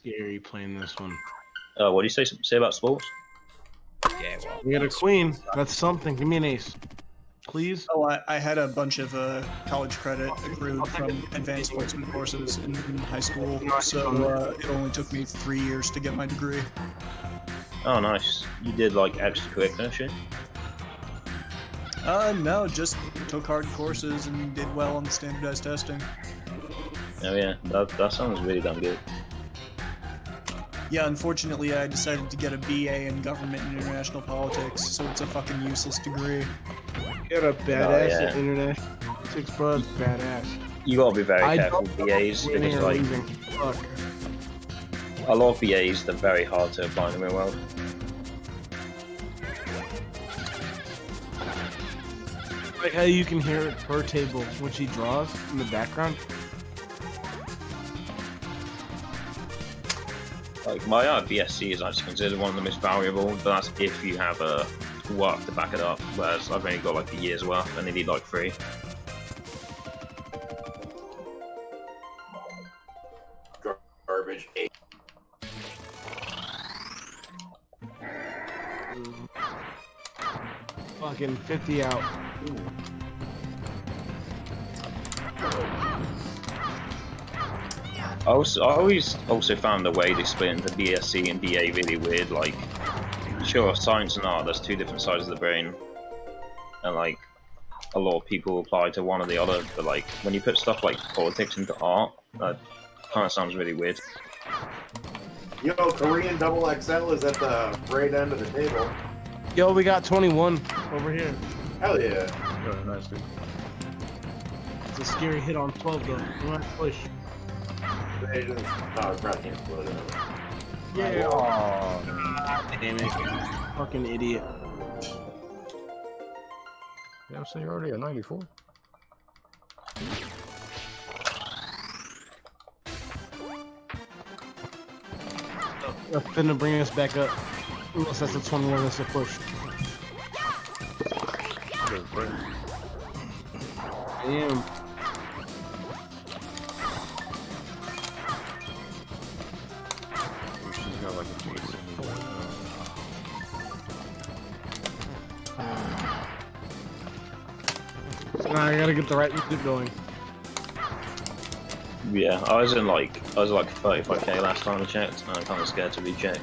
scary playing this one. What do you say about sports? Yeah, well. We got a queen. That's something. Give me an ace, please. Oh, I had a bunch of college credit accrued from advanced sportsman courses in high school, so it only took me 3 years to get my degree. Oh, nice. You did like extracurricular shit? No, just took hard courses and did well on the standardized testing. Oh yeah, that sounds really damn good. Yeah, unfortunately, I decided to get a BA in government and international politics, so it's a fucking useless degree. You're a badass yeah. at international politics, bro. It's badass. You gotta be very careful with BAs because like Fuck. a lot of BAs, they're very hard to apply in the real world. Like how you can hear it per table when she draws in the background. Like my BSc is actually considered one of the most valuable, but that's if you have work to back it up. Whereas I've only got like a year's worth, and they need like 3. Garbage. Fucking 50 out. I always also found the way they split into BSc and BA really weird. Like, sure, science and art, there's 2 different sides of the brain, and like a lot of people apply to one or the other. But like when you put stuff like politics into art, that kind of sounds really weird. Yo, Korean double XL is at the right end of the table. Yo, we got 21 over here. Hell yeah. Oh, nice, dude. It's a scary hit on 12 though. We might push. They just, no, it probably can't split it. Yeah. Oh, Damn it. Fucking idiot. yeah, I'm saying you're already at 94. That's gonna bring us back up. Unless that's a 21, that's a push. Damn. She's got like a piece in the Nah, I gotta get the right music going. Yeah, I was like 35k last time I checked, and I'm kind of scared to recheck.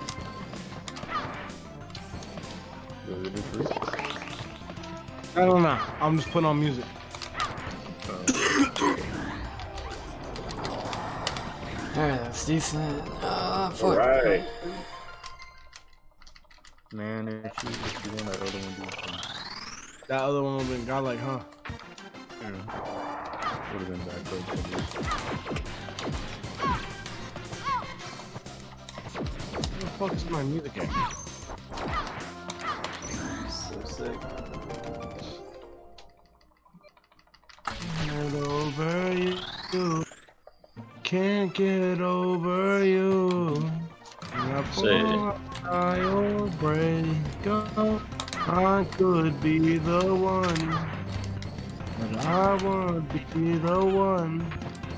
I don't know. I'm just putting on music. Alright, that's decent. Fuck. Alright. Man, if you want that other one, dude. That other one would've been godlike, huh? Yeah. Would have been back close. Where the fuck is my music at? So sick. Get over you. Can't get over you. I'll break up. I could be the one, but I won't be the one.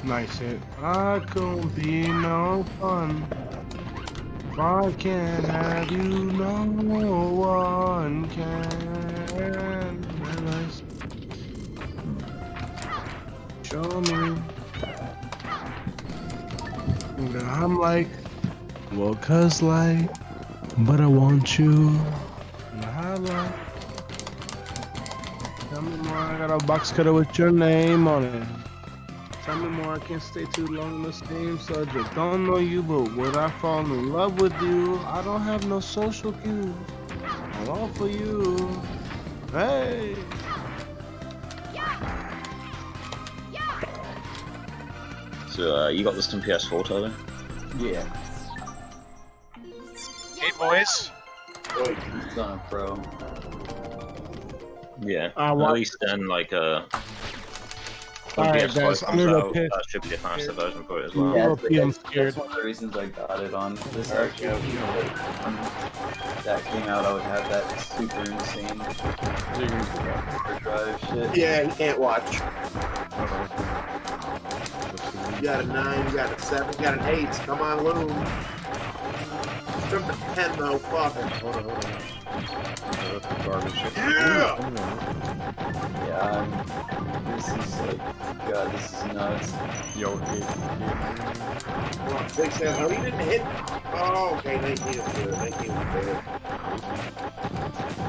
Nice hit. I could be no fun. If I can't have you, no one can. Nice. Show me. And I'm like, well, cause like, but I want you. And I like, tell me more, I got a box cutter with your name on it. Tell me more, I can't stay too long on the same subject. Don't know you, but would I fall in love with you? I don't have no social cues. I'm all for you. Hey! So you got this on PS4, Tyler? Yeah. Hey boys. It's on Pro. Yeah. At At least then, like when Alright, PS5 guys, I'm comes gonna out, piss. that should be a faster version for it as well. Yeah. I'm that's scared. one of the reasons I got it on this actually. When that came out, I would have that super insane drive shit. Yeah, you can't watch. You got a 9, you got a 7, you got an 8. Come on, Loon. Jump to 10 though, fuck. Hold on. That's the garbage shit. Yeah! Yeah, this is like, God, this is nuts. Yo, hit. Big Sam, no, he didn't hit. Oh, okay, 19 is good. 19 is good.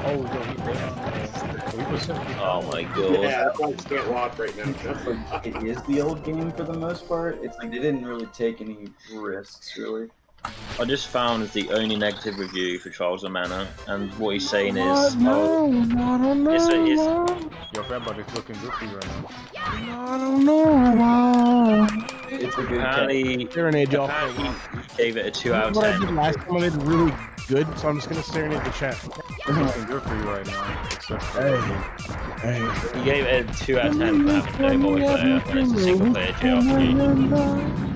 Oh, yo, he hit on we put 70. Oh my god. Yeah, that's why I just can't watch right now. Like, it is the old game for the most part. It's like they didn't really take any risks, really. I just found the only negative review for Trials of Mana, and what he's saying is, I don't know. Yo, Fatbody's looking good for you right now. I don't know. It's a good apparently, Serenade y'all. apparently he gave it a 2 out of What I did 10. last time I did really good, so I'm just gonna serenade the chat. It's looking good for you right now. Except for Hey. He gave it a 2 out of 10 for having no multiplayer when it's a single player JRPG.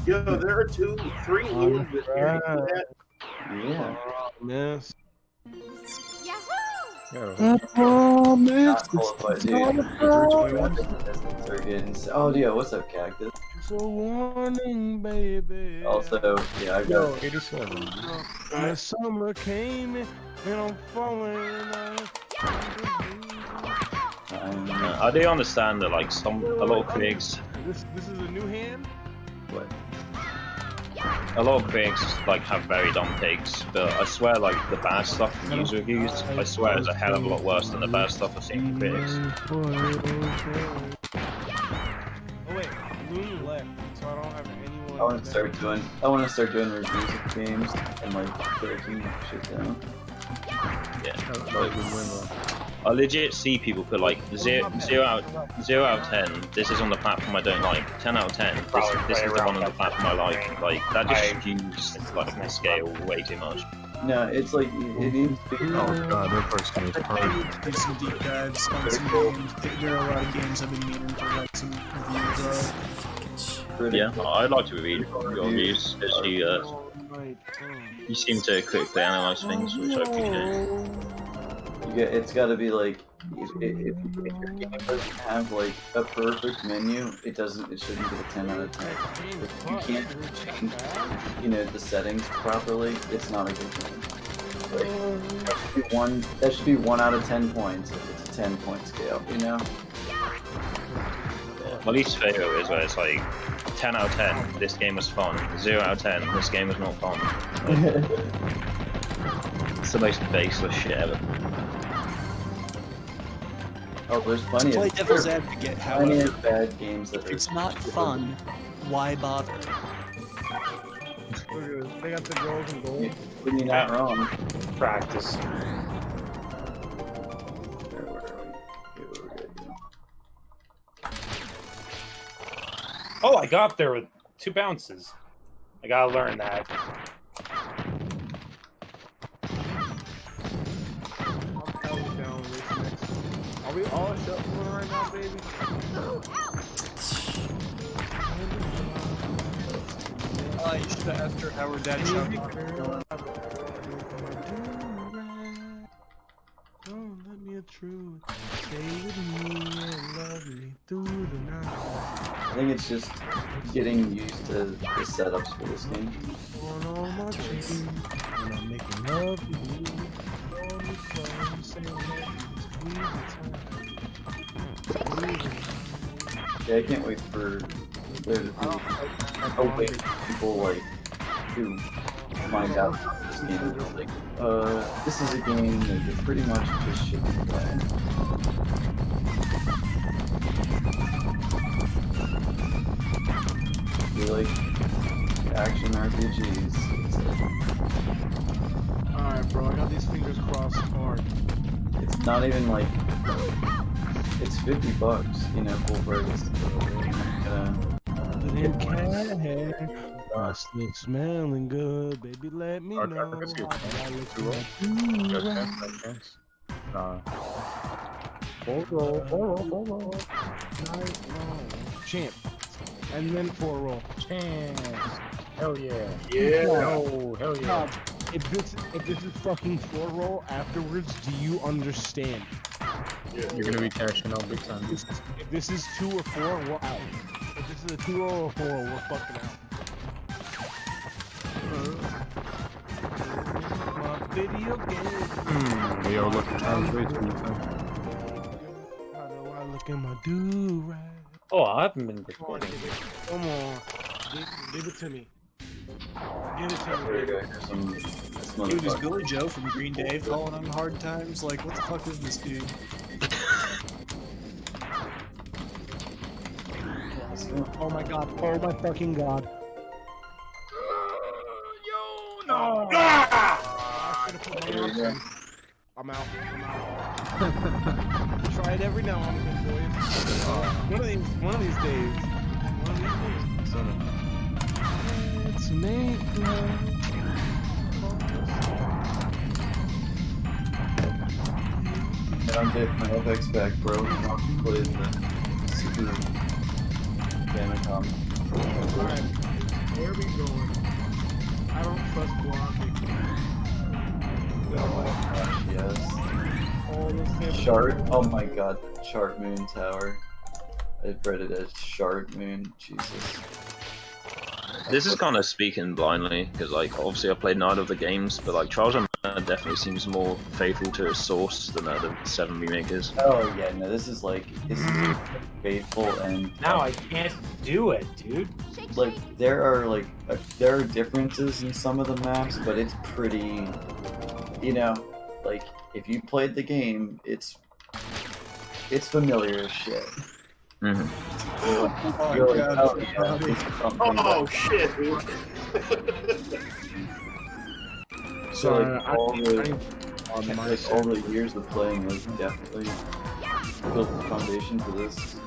Yo, there are 3 wins this year. Yeah. Miss. Yo, Oh, miss. Not qualified, dude. They're getting. Oh, yeah. What's up, Cactus? It's a warning, baby. Also, yeah, I got. 87. The summer came and I'm falling in love. I do understand that, like, a lot of critics, This is a new hand? What? a lot of critics, like, have very dumb takes, but I swear, like, the bad stuff from user reviews, I swear is a hell of a lot worse than the bad stuff I've seen from critics. Oh wait, Loon left, so I don't have anyone. I want to start doing reviews of games and like breaking shit down. Yeah. That was a good win, though. I legit see people put like 0 out of 10. This is on the platform I don't like. 10 out of 10. This is the one on the platform I like. Like that just skews like the scale way too much. No, it's like it needs to be. Oh god, their first game is I perfect. need to do some deep dives on some games. There are a lot of games I've been meaning to write some reviews of. Yeah, I'd like to read your reviews because you seem to critically analyze things, which I appreciate. It's got to be like if your game doesn't have like a perfect menu, it shouldn't get a 10 out of 10. If you can't change, the settings properly, it's not a good game. Like, that should be 1 out of 10 points if it's a 10-point scale, My least favorite is where it's like 10 out of 10, this game was fun. 0 out of 10, this game was not fun. Like, it's the most baseless shit ever. Oh, there's To plenty play of devil's advocate, plenty however, of bad games that if are. it's not fun, why bother? They got the girls and gold. You're not wrong. Practice. Where are we? Okay, what we gotta do? Oh, I got up there with 2 bounces. I gotta learn that. Are we all shuffling right now, baby? You should have asked her how her dad shot her. Don't let me intrude. Stay with me and love me through the night. I think it's just getting used to the setups for this game. On all my dreams, when I'm making love to you, all the fun, saying that Yeah, I can't wait for there to be a way for people like to find out about this game. Like, this is a game that you pretty much just shouldn't play. You like action RPGs. Alright, bro, I got these fingers crossed hard. It's not even like it's $50, full price. Then cat hair, I still smelling good, baby. Let me Okay, know. let's get how I look two rolls. like you Got right. 10 seconds. Full roll. Night long. Champ. And then 4 roll. Chance. Hell yeah. Yeah. Oh, hell yeah. Rob, if this is fucking 4 roll afterwards, do you understand? You're gonna be cashing out big time. If this is 2 or 4, we're out. If this is a 2 roll or 4, we're fucking out. My video game. Yo, look, translation. How do I look in my do-rag? Oh, I haven't been Come on, recording. Come on. Give it to me. Give it to me. There you go. Here's some Dude, is motherfucker. Billy Joe from Green Day falling on hard times? Like, what the fuck is this dude? Oh my god. Oh my fucking god. No! I should have put my There you go. I'm out. Try it every now and again, boys. One of these days. Let's make love. And I'm getting my FX back, bro. I'll play the Super Famicom. Alright, where are we going? I don't trust blocking. Oh my gosh, yes. All those things. Shard? Oh my god, the Chart Moon Tower. I read it as Shard Moon. Jesus. This is kind of speaking blindly, because like obviously I played neither of the games, but like Trials of Mana definitely seems more faithful to its source than the 7 remakers. Oh yeah, no, this is faithful and Now I can't do it, dude. like there are differences in some of the maps, but it's pretty, you know, like if you played the game, it's familiar as shit. Mm-hmm. You're like, oh yeah, it's something. Oh shit, dude. So like all the years of playing has definitely built the foundation for this.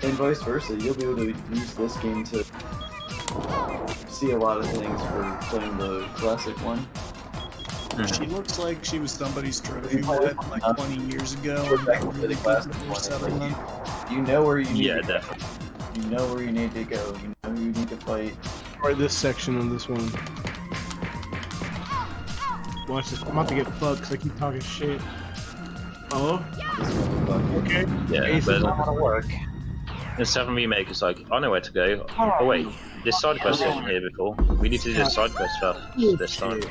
And vice versa, you'll be able to use this game to see a lot of things for playing the classic one. She looks like she was somebody's trophy You wife probably- like 20 years ago. Go And back got to really the good classic before one, selling them. You know where you need Yeah, to go. definitely. You know where you need to go. You know who you need to fight. Or this section of this one. Watch this. I'm about to get fucked because I keep talking shit. Oh? This motherfucker. Okay. Yeah, Ace but is not gonna work. the 7 remake is like, I know where to go. Oh wait, this side quest wasn't here before. We need to do this side quest first this time.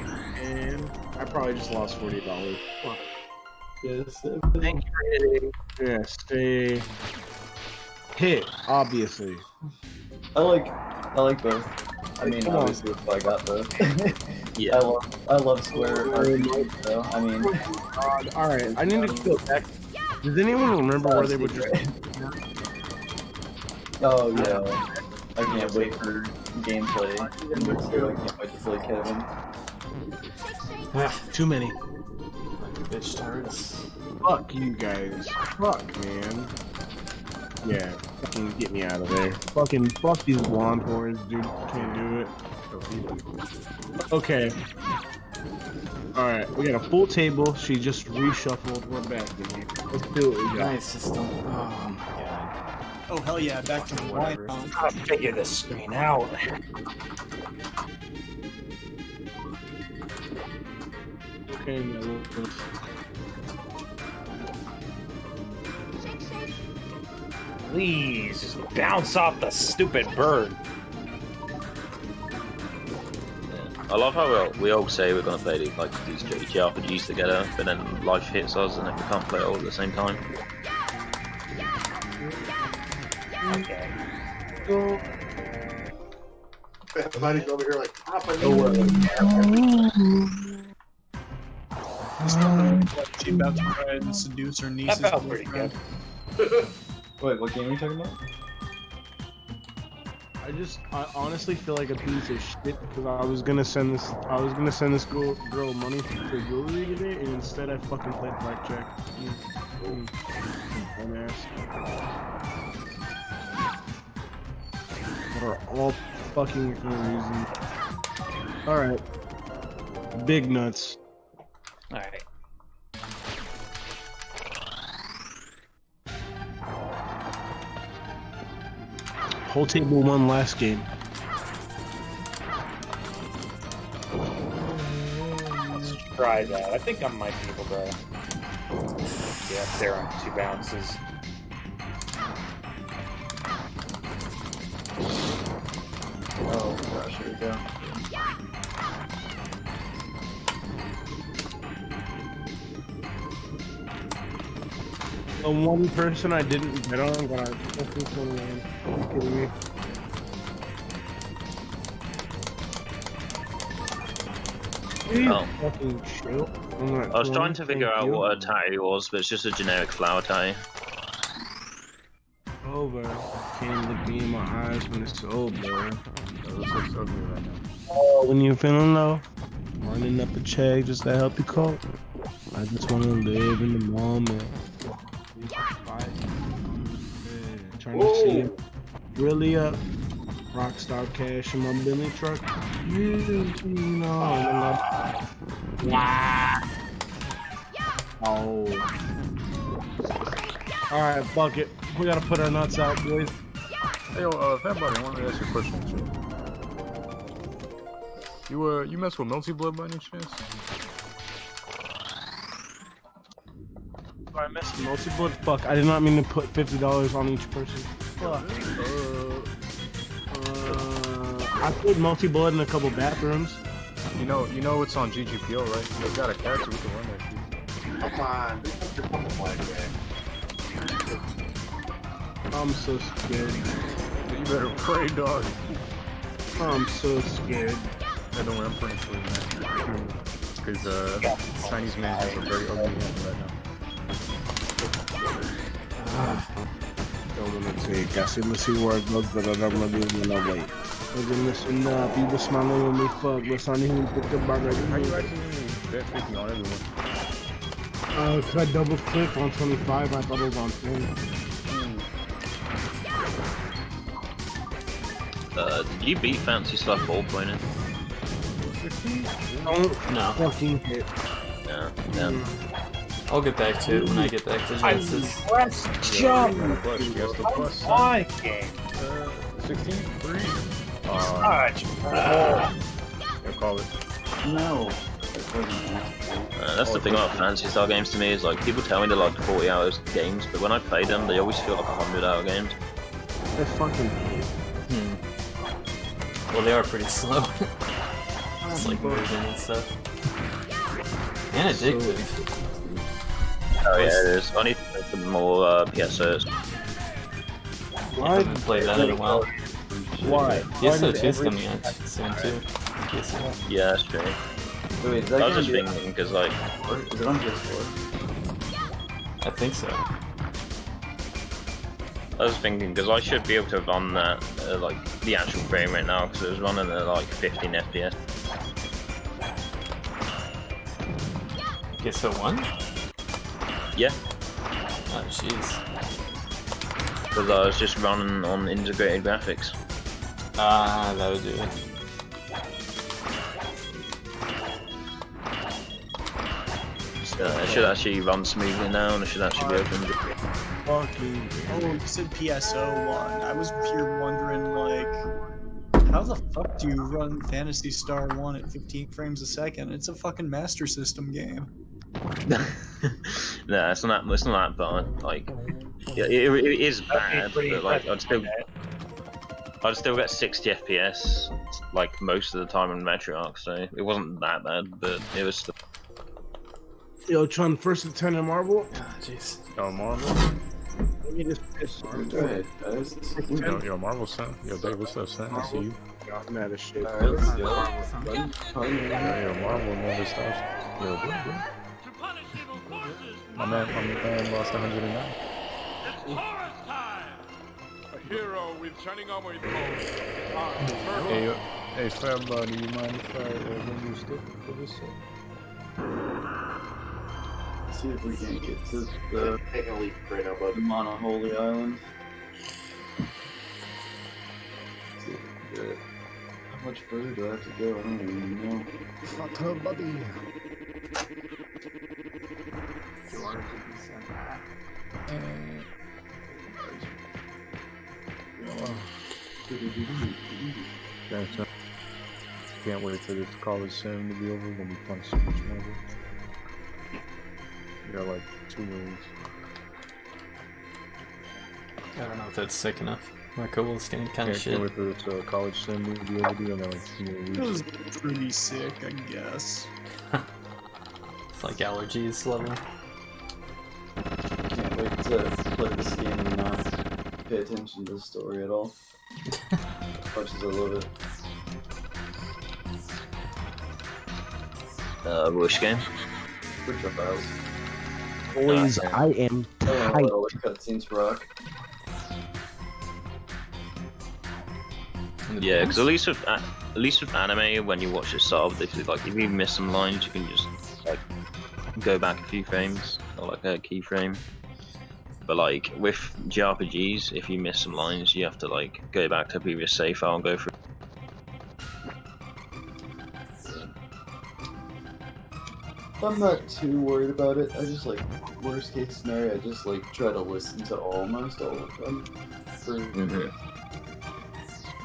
And I probably just lost $40. Fuck. Yes. Thank you for hitting. Yeah, stay. Hit, obviously. I like both. I mean, Come on. obviously, if I got both. Yeah. I love Square RPGs, though. I mean, God. Alright, I need to go back. Does anyone remember where they were just. oh yeah, I can't wait for gameplay. I can't wait to play Kevin. Too many. Bitch turds. Fuck you guys. Fuck, man. Yeah, fucking get me out of there. Fucking fuck these blonde whores, dude. Can't do it. Okay. Alright, we got a full table. She just reshuffled. We're back in here. Let's do what we got. Nice system. Oh my god. Oh hell yeah, back to the wine. Gotta figure this screen out. Okay, now let's. Please, just bounce off the stupid bird. I love how we all say we're gonna play these JRPGs together, but then life hits us and then we can't play it all at the same time. Okay. Go. Everybody's over here like, Papa, It's not like she's about to try and seduce her niece's That felt pretty good. boyfriend. Wait, what game are you talking about? I honestly feel like a piece of shit because I was gonna send this girl money for jewelry today, and instead I fucking played blackjack. Dumbass. For all fucking reason. Alright. Big nuts. Alright. Whole table won last game. Let's try that. I think I might be able to get up there on 2 bounces. Oh, gosh. go. The one person I didn't bet on got a fucking 29. Are you kidding me? Oh. Fucking chill. I was trying to figure out what a tattoo was, but it's just a generic flower tattoo. Over. Can't look me in my eyes when it's over. It looks like ugly right now. Oh, when you're feeling low, running up a check just to help you cope. I just wanna live in the moment. Trying to see it really up. Rockstar cash in my Bentley truck. You know. Wow. Oh. All right, fuck it. We gotta put our nuts out, boys. Hey, yo, Fat Buddy, I wanted to ask you a question. Too. You mess with Melty Blood by any chance? I missed the multi-blood. Fuck, I did not mean to put $50 on each person. Fuck. I put multi-blood in a couple bathrooms. You know it's on GGPO, right? They got a cat so we can run that shit. Come on, this is your fucking black guy. I'm so scared. You better pray, dog. I'm so scared. Yeah, don't worry, I'm praying for you, man. Because Chinese man has a very ugly hand right now. Don't wanna take. I see, let's see where it goes, but I don't wanna do it when I wait. But then listen up, people smiling when we fuck, but Sonny who put the bar right How you here. actually bet 50 on everyone? Cause I double clicked on 25, I thought it was on 10. Did you beat Fancy Stuff ballpoint? Don't No. fucking hit. Yeah. Yeah. I'll get back to it when I get back to Genesis. Press jump. You got the plus. My game. 16? 3? Such. Yeah, call it. No. That's the thing about Fantasy Star games to me is like people tell me they're like 40 hours games, but when I play them, they always feel like 100-hour games. That's fucking. Well, they are pretty slow. It's like moving and stuff. And addictive. Oh yeah, it is. I need to play some more PSOs. I haven't played that in a while. Why? PSO 2 is coming out soon too. PSO. Yeah, that's true. Wait, is I that was gonna just be thinking because like is it on PS4? I think so. I was thinking because I should be able to run that like the actual frame rate now because it was running at like 15 FPS. PSO 1? Yeah, Oh jeez. because I was just running on integrated graphics. Ah, that would do it. It should actually run smoothly now, and it should actually be open. Fucking. Oh, you said PSO 1. I was here wondering, like, how the fuck do you run Phantasy Star 1 at 15 frames a second? It's a fucking Master System game. No, it's not that bad. Like, yeah, it is bad, but like I'd still get 60 FPS like most of the time in Metroarch, so it wasn't that bad, but it was still. Yo, Chun, first to 10 in Marvel. Ah, jeez. Yo, Marvel. Let me just piss. Go ahead, guys. Yo, Marvel, son. Yo, Dave, what's up, son? I see you. I'm mad as shit. Alright, let's go. Yo, Marvel and all this stuff. Yo, good. My man lost 109. A hero with shining armor in Hey, Fab, do you mind if I run you a stick for this? See if we can get to the Taking a leaf right now, bud. Monoholy Island. See if we can get it. How much further do I have to go? I don't even know. Fuck her, buddy. Can't wait for this college sim to be over when we play so much more. We got like 2 moves. I don't know if that's sick enough. My cool skin kind Yeah, of came shit. with this college sim movie over there, and then like 2 more It weeks. was pretty sick, I guess. It's like allergies level. Can't wait to play this game and not pay attention to the story at all. As much as I love it. Which game? For trials. Boys, I am tight. Oh, cutscenes rock. Yeah, because at least with anime, when you watch it sub, if you miss some lines, you can just like go back a few frames or like a keyframe. But like with JRPGs, if you miss some lines, you have to like go back to a previous save file and go through. I'm not too worried about it. I just like worst case scenario. I just like try to listen to almost all of them for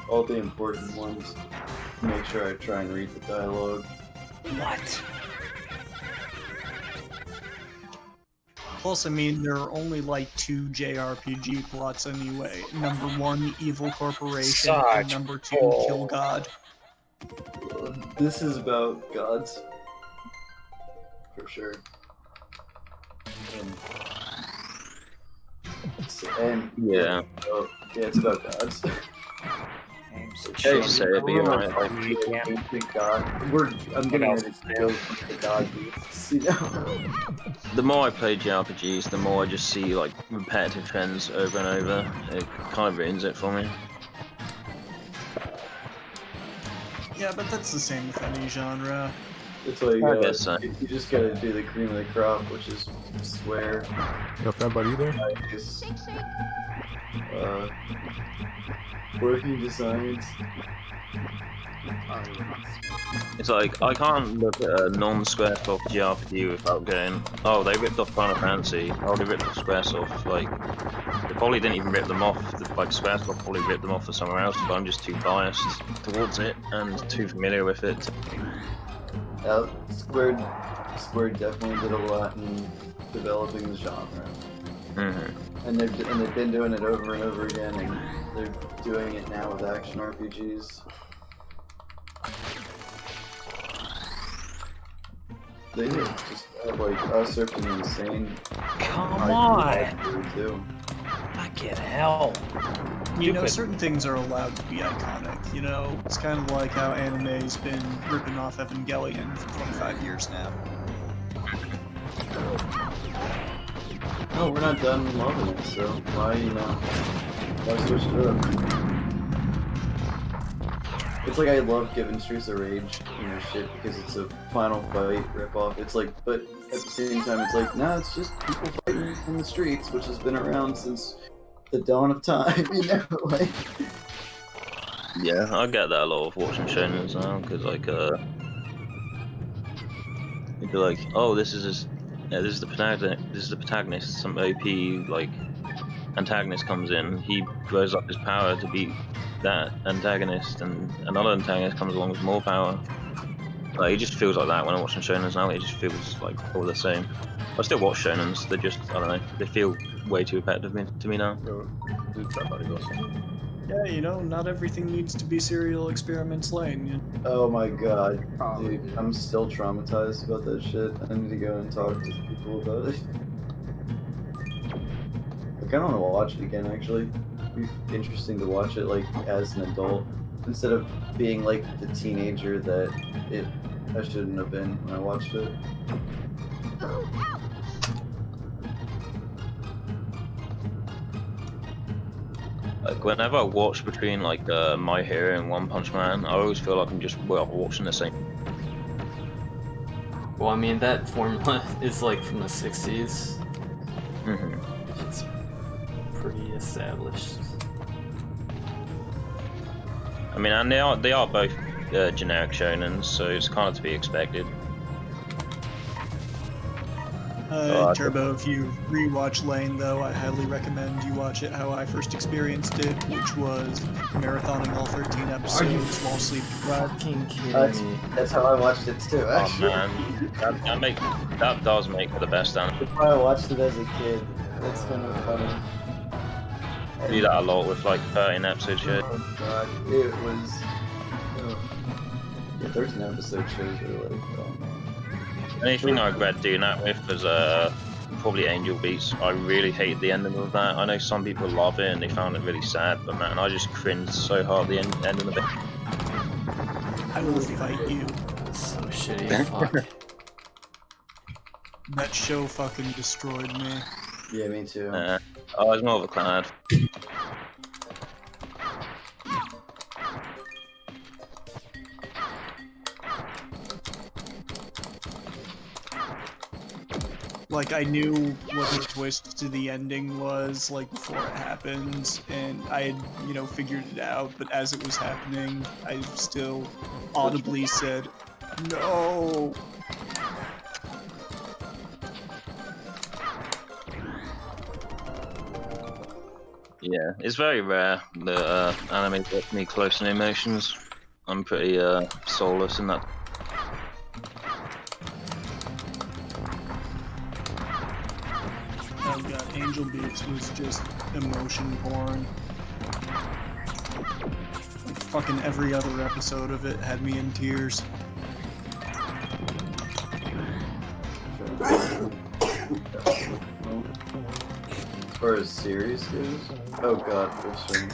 all the important ones. Make sure I try and read the dialogue. What? Plus, I mean, there are only like 2 JRPG plots anyway. Number 1, Evil Corporation, and Such number 2, Kill God. This is about gods, for sure. And Yeah. oh, yeah, it's about gods. Hey, Serbia, right? I'm getting ready to go for the god beasts, you know? The more I play JRPGs, the more I just see like repetitive trends over and over. It kind of ruins it for me. Yeah, but that's the same with any genre. That's why you I gotta, guess so. you just gotta do the cream of the crop, which is swear, Yo, fat buddy, you there? nice, working designs. It's like, I can't look at a non-Squaresoft JRPG without going, oh, they ripped off Final Fantasy, oh, they ripped off Squaresoft, like, they probably didn't even rip them off, like, Squaresoft probably ripped them off for somewhere else, but I'm just too biased towards it, and too familiar with it. Square definitely did a lot in developing the genre. And they've been doing it over and over again, and they're doing it now with action RPGs. They just like usurped an insane. Come RPG on! too. Fucking hell. You know, Stupid. certain things are allowed to be iconic. You know, it's kind of like how anime's been ripping off Evangelion for 25 years now. No, we're not done loving it, so why switch it up? It's like I love giving Streets of Rage, shit, because it's a Final Fight ripoff. It's like, but at the same time, it's like, nah, it's just people fighting in the streets, which has been around since the dawn of time, like. Yeah, I get that a lot of watching shonens now, because like, you'd be like, oh, this is the protagonist, some OP, like, antagonist comes in, he grows up his power to beat that antagonist, and another antagonist comes along with more power. Like, it just feels like that when I'm watching shonens now. It just feels like all the same. I still watch shonens. They're just, I don't know, they feel way too repetitive to me now. Yo, dude, fat buddy, go. Yeah, you know, not everything needs to be Serial Experiments Lane. Oh my god, dude, I'm still traumatized about that shit. I need to go and talk to people about it. I kinda wanna watch it again, actually. It'd be interesting to watch it, like, as an adult, instead of being, like, the teenager that I shouldn't have been when I watched it. Like, whenever I watch between, like, My Hero and One Punch Man, I always feel like I'm just, watching the same. Well, I mean, that formula is like from the 60s. It's pretty established. I mean, and they are both generic shonens, so it's kind of to be expected. Turbo, if you rewatch Lane, though, I highly recommend you watch it how I first experienced it, which was marathoning all 13 episodes while sleep deprived. Fucking kidding me. That's how I watched it too, Oh actually. man, that does make for the best anime. That's why I watched it as a kid. That's kind of funny. do that a lot with like 13 episode shows. Oh god, it was. Yeah, 13 episode shows are like. Anything I regret doing that with was probably Angel Beats. I really hate the ending of that. I know some people love it and they found it really sad, but man, I just cringed so hard the ending of it. I will fight you. So shitty. Fuck. That show fucking destroyed me. Yeah, me too. I was more of a clown. Like, I knew what the twist to the ending was, like, before it happened, and I had, you know, figured it out, but as it was happening, I still audibly said, no! Yeah, it's very rare that anime gets me close in emotions. I'm pretty soulless in that. Oh god, Angel Beats was just emotion porn. Like, fucking every other episode of it had me in tears. As far as series goes, oh god, there's some.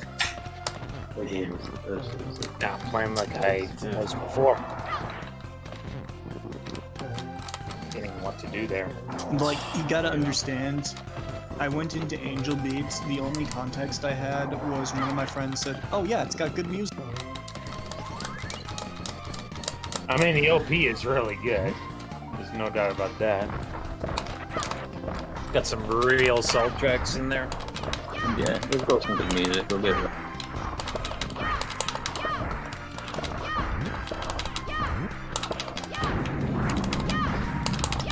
What game is it? Not playing like I was before. Getting what to do there. Like, you gotta understand, I went into Angel Beats, the only context I had was one of my friends said, oh yeah, it's got good music. I mean, the OP is really good. There's no doubt about that. Got some real soul tracks in there. Yeah, we've got some good music. We'll give it.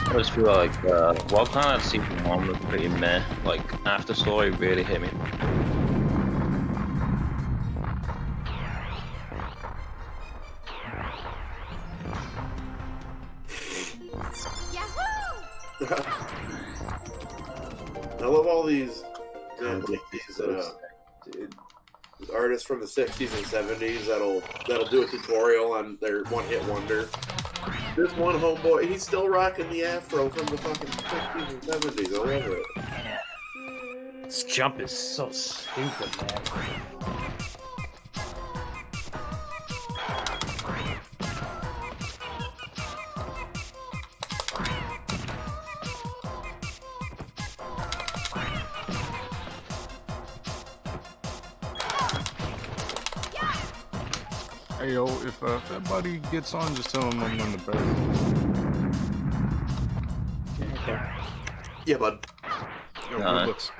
I just feel like Wild Card Season 1 was pretty meh. Like, After Story really hit me. I love all these artists from the 60s and 70s that'll do a tutorial on their one-hit wonder. This one homeboy, he's still rocking the afro from the fucking 60s and 70s. I love it. This jump is so stupid, man. Hey yo, if that buddy gets on, just tell him I'm on the best. Yeah, bud. Yo, No. good looks.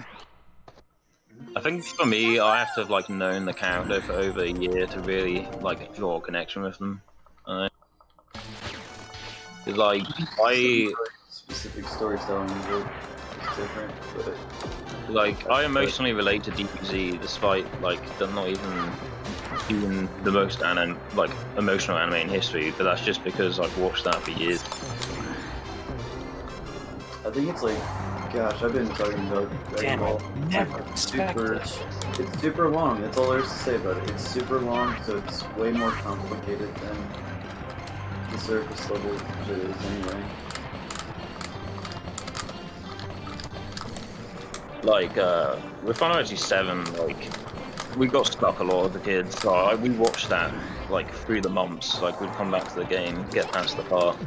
I think for me, I have to have like known the character for over a year to really like draw a connection with them. Cause like Specific storytelling is different, but like I emotionally relate to DBZ despite like them not even being the most emotional anime in history, but that's just because I've watched that for years. I think it's like, gosh, I've been talking about Dragon Damn, Ball. I never expected this. It's super long. That's all there is to say about it. It's super long, so it's way more complicated than the surface level shit is anyway. Like with Final Fantasy 7, like we got stuck a lot of the kids, so we watched that like through the months. Like we'd come back to the game, get past the part,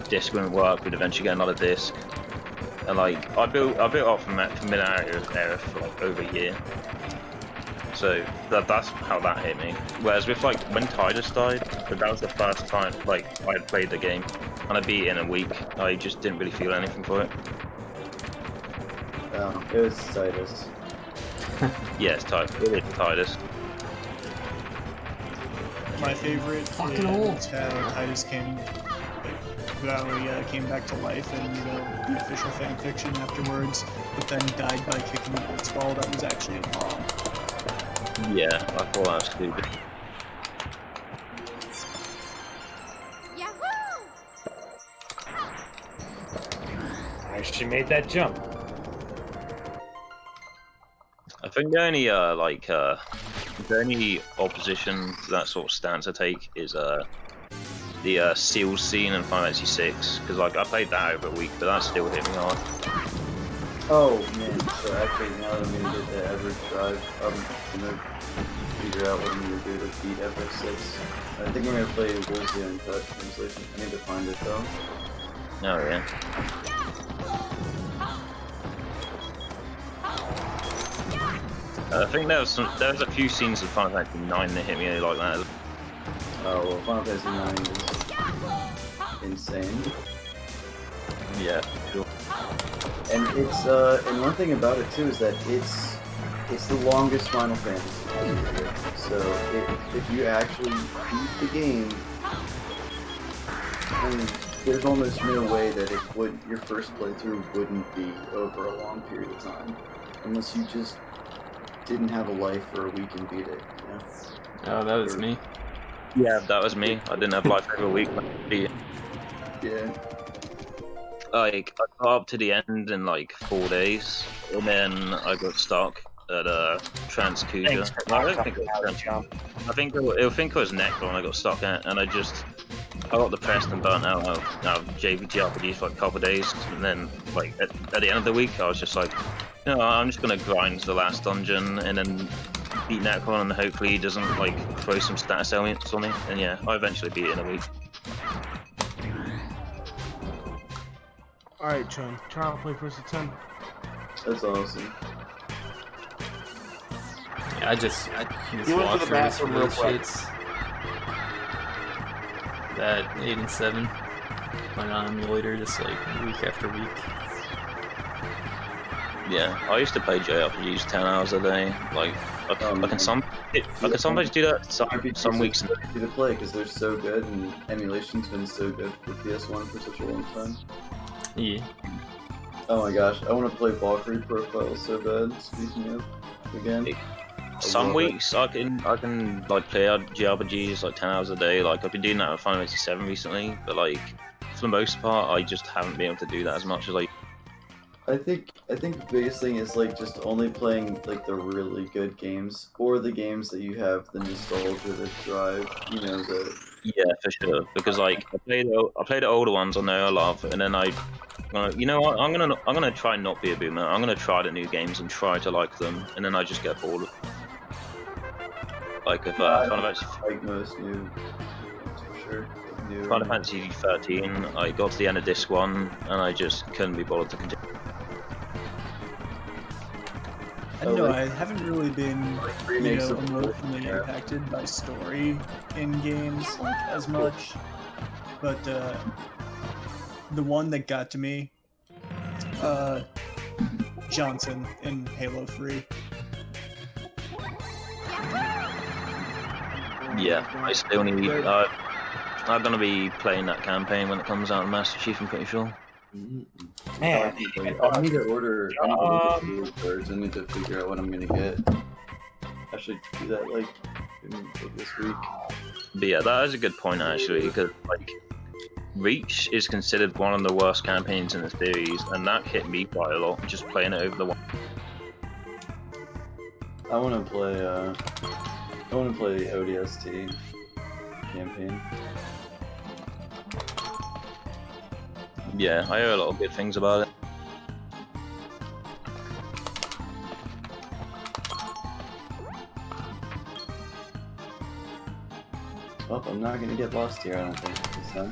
disc wouldn't work, we'd eventually get another disc, and like I built up from that familiarity with Aerith for like over a year. So that's how that hit me. Whereas with like when Tidus died, but that was the first time like I had played the game, and I beat it in a week. I just didn't really feel anything for it. Oh, it was Tidus. Yeah, it's Tidus. My favorite Fucking is old. how Titus came back to life and, you know, the official fan fiction afterwards, but then died by kicking a blitzball that was actually a bomb. Yeah, I thought that was stupid. She made that jump. I think the only the only opposition to that sort of stance I take is the seals scene in Final Fantasy VI, because like I played that over a week, but that still hit me hard. Oh man, so actually now that I'm gonna get the average drive, I'm gonna figure out what I'm gonna do to beat FF6. I think I'm gonna play Wolzia in Touch Translation. I need to find it though. Oh yeah. I think there was a few scenes of Final Fantasy 9 that hit me like that. Oh well, Final Fantasy 9 is insane. Yeah, sure. And it's and one thing about it too is that it's the longest Final Fantasy. So if you actually beat the game, and there's almost no way that your first playthrough wouldn't be over a long period of time, unless you just didn't have a life for a week and beat it. You know? Oh, that was me. Yeah, that was me. I didn't have life for a week. Yeah. Like I got up to the end in like 4 days, and then I got stuck at Transkuja. Thanks for No, I don't not think it was talking Trans. about it, I think it was Necron I got stuck at, and I got depressed and burnt out of JRPGs for like a couple of days, and then like at the end of the week I was just like, you know, I'm just gonna grind the last dungeon and then beat Necron, and hopefully he doesn't like throw some status elements on me. And yeah, I eventually beat it in a week. Alright, Chun. Try to play first to 10. That's awesome. Yeah, I just You went to the walkthroughs bathroom for real those quick. shits. That 8 and 7 went on emulator just like week after week. Yeah, I used to play JRPGs 10 hours a day. Like I can sometimes do that some weeks. Easy to play because they're so good, and emulation's been so good for PS1 for such a long time. Yeah. Oh my gosh, I want to play Valkyrie Profile so bad. Speaking of, again. Some weeks I can like play JRPGs like 10 hours a day. Like I've been doing that with Final Fantasy 7 recently, but like for the most part I just haven't been able to do that as much as I. I think the biggest thing is like just only playing like the really good games, or the games that you have the nostalgia that drive. You know the. Yeah, for sure. Because like I played the older ones on there a lot, and then you know what? I'm gonna try and not be a boomer. I'm gonna try the new games and try to like them, and then I just get bored. Like if Final Fantasy, like most new, for sure. New. Final Fantasy 13, I got to the end of disc 1, and I just couldn't be bothered to continue. I don't know, I haven't really been, remakes of emotionally impacted by story in games like as much, but the one that got to me, Johnson in Halo 3. Yeah, I still need. I'm gonna be playing that campaign when it comes out in Master Chief. I'm pretty sure. Man, I need to order. I need to birds. I need to figure out what I'm gonna get. I should do that like this week. But yeah, that is a good point actually, because like Reach is considered one of the worst campaigns in the series, and that hit me quite a lot just playing it over the one. I want to play. I want to play ODST campaign. Yeah, I hear a lot of good things about it. Well, I'm not gonna get lost here. I don't think this time.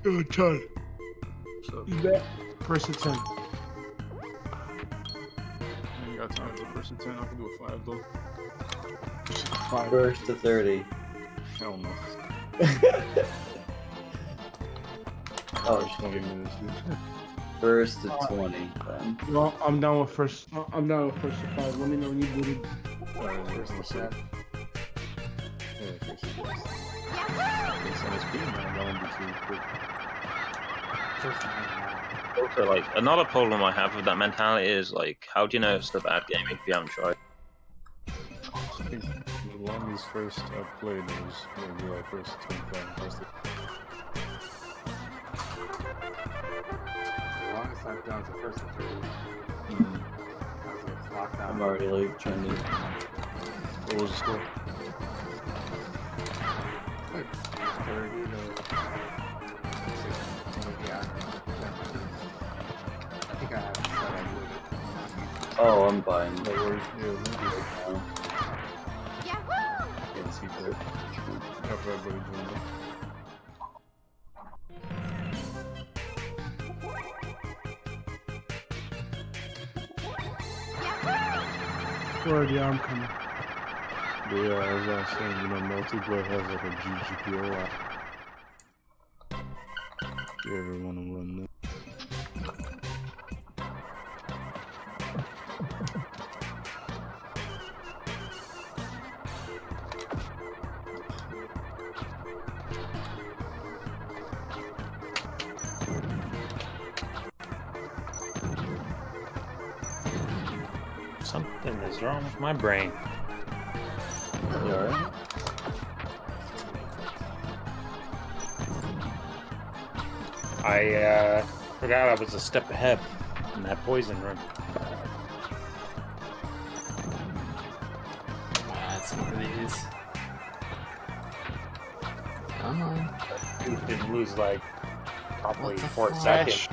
Yo, Chun. You bet. First to 10. I ain't got time for the first and 10. I can do a 5 though. 5. First to 30. Hell no. Oh, 20 minutes, dude. first to 20. Then. No, I'm down with first. I'm down with first to 5. Let me know when you booted. Alright, first to 7. Yeah, first to 6. It's on his speed, man. That won't be too quick. Also, like another problem I have with that mentality is like, how do you know it's a bad game if you haven't tried? his first played, it was maybe like first 25. That's The longest I've done is the first to 30. That's like lockdown. I'm already like trending. what was the score? Like 30 to 60. Yeah. I think I have it set up with it. Oh, I'm buying. No worries. Yeah, maybe. now. Can't see that. After everybody joined up. Word, yeah, I'm coming. But yeah, as I was saying, you know, multiplayer has like a GGPO app. If you ever want to run that. Something is wrong with my brain. You alright? I forgot I was a step ahead in that poison room. That's one of these. Come on. Dude didn't lose like probably What the 4 fuck? seconds.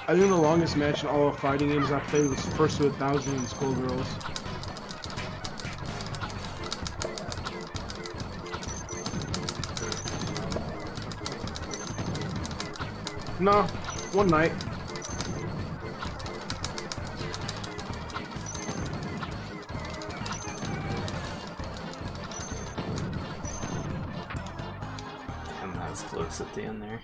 I think the longest match in all of fighting games I played was first to 1,000 in Skullgirls. No, one night. Damn, that was close at the end there.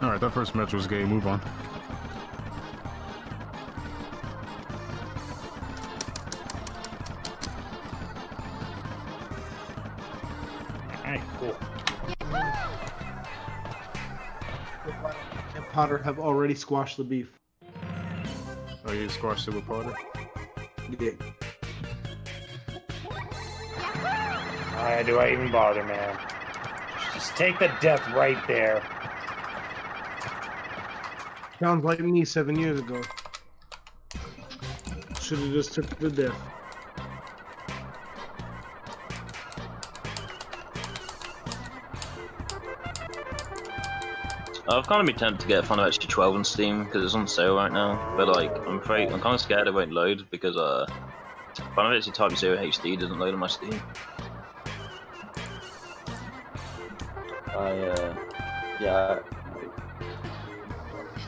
Alright, that first match was gay. Move on. Alright, cool. And Potter have already squashed the beef. Oh, you squashed it with Potter? Yeah. Why do I even bother, man? Just take the death right there. Sounds like me 7 years ago. Should've just took the death. I've kind of been tempted to get Final Fantasy 12 on Steam because it's on sale right now, but like I'm afraid I'm kind of scared it won't load because Final Fantasy Type 0 HD doesn't load on my Steam. Yeah, I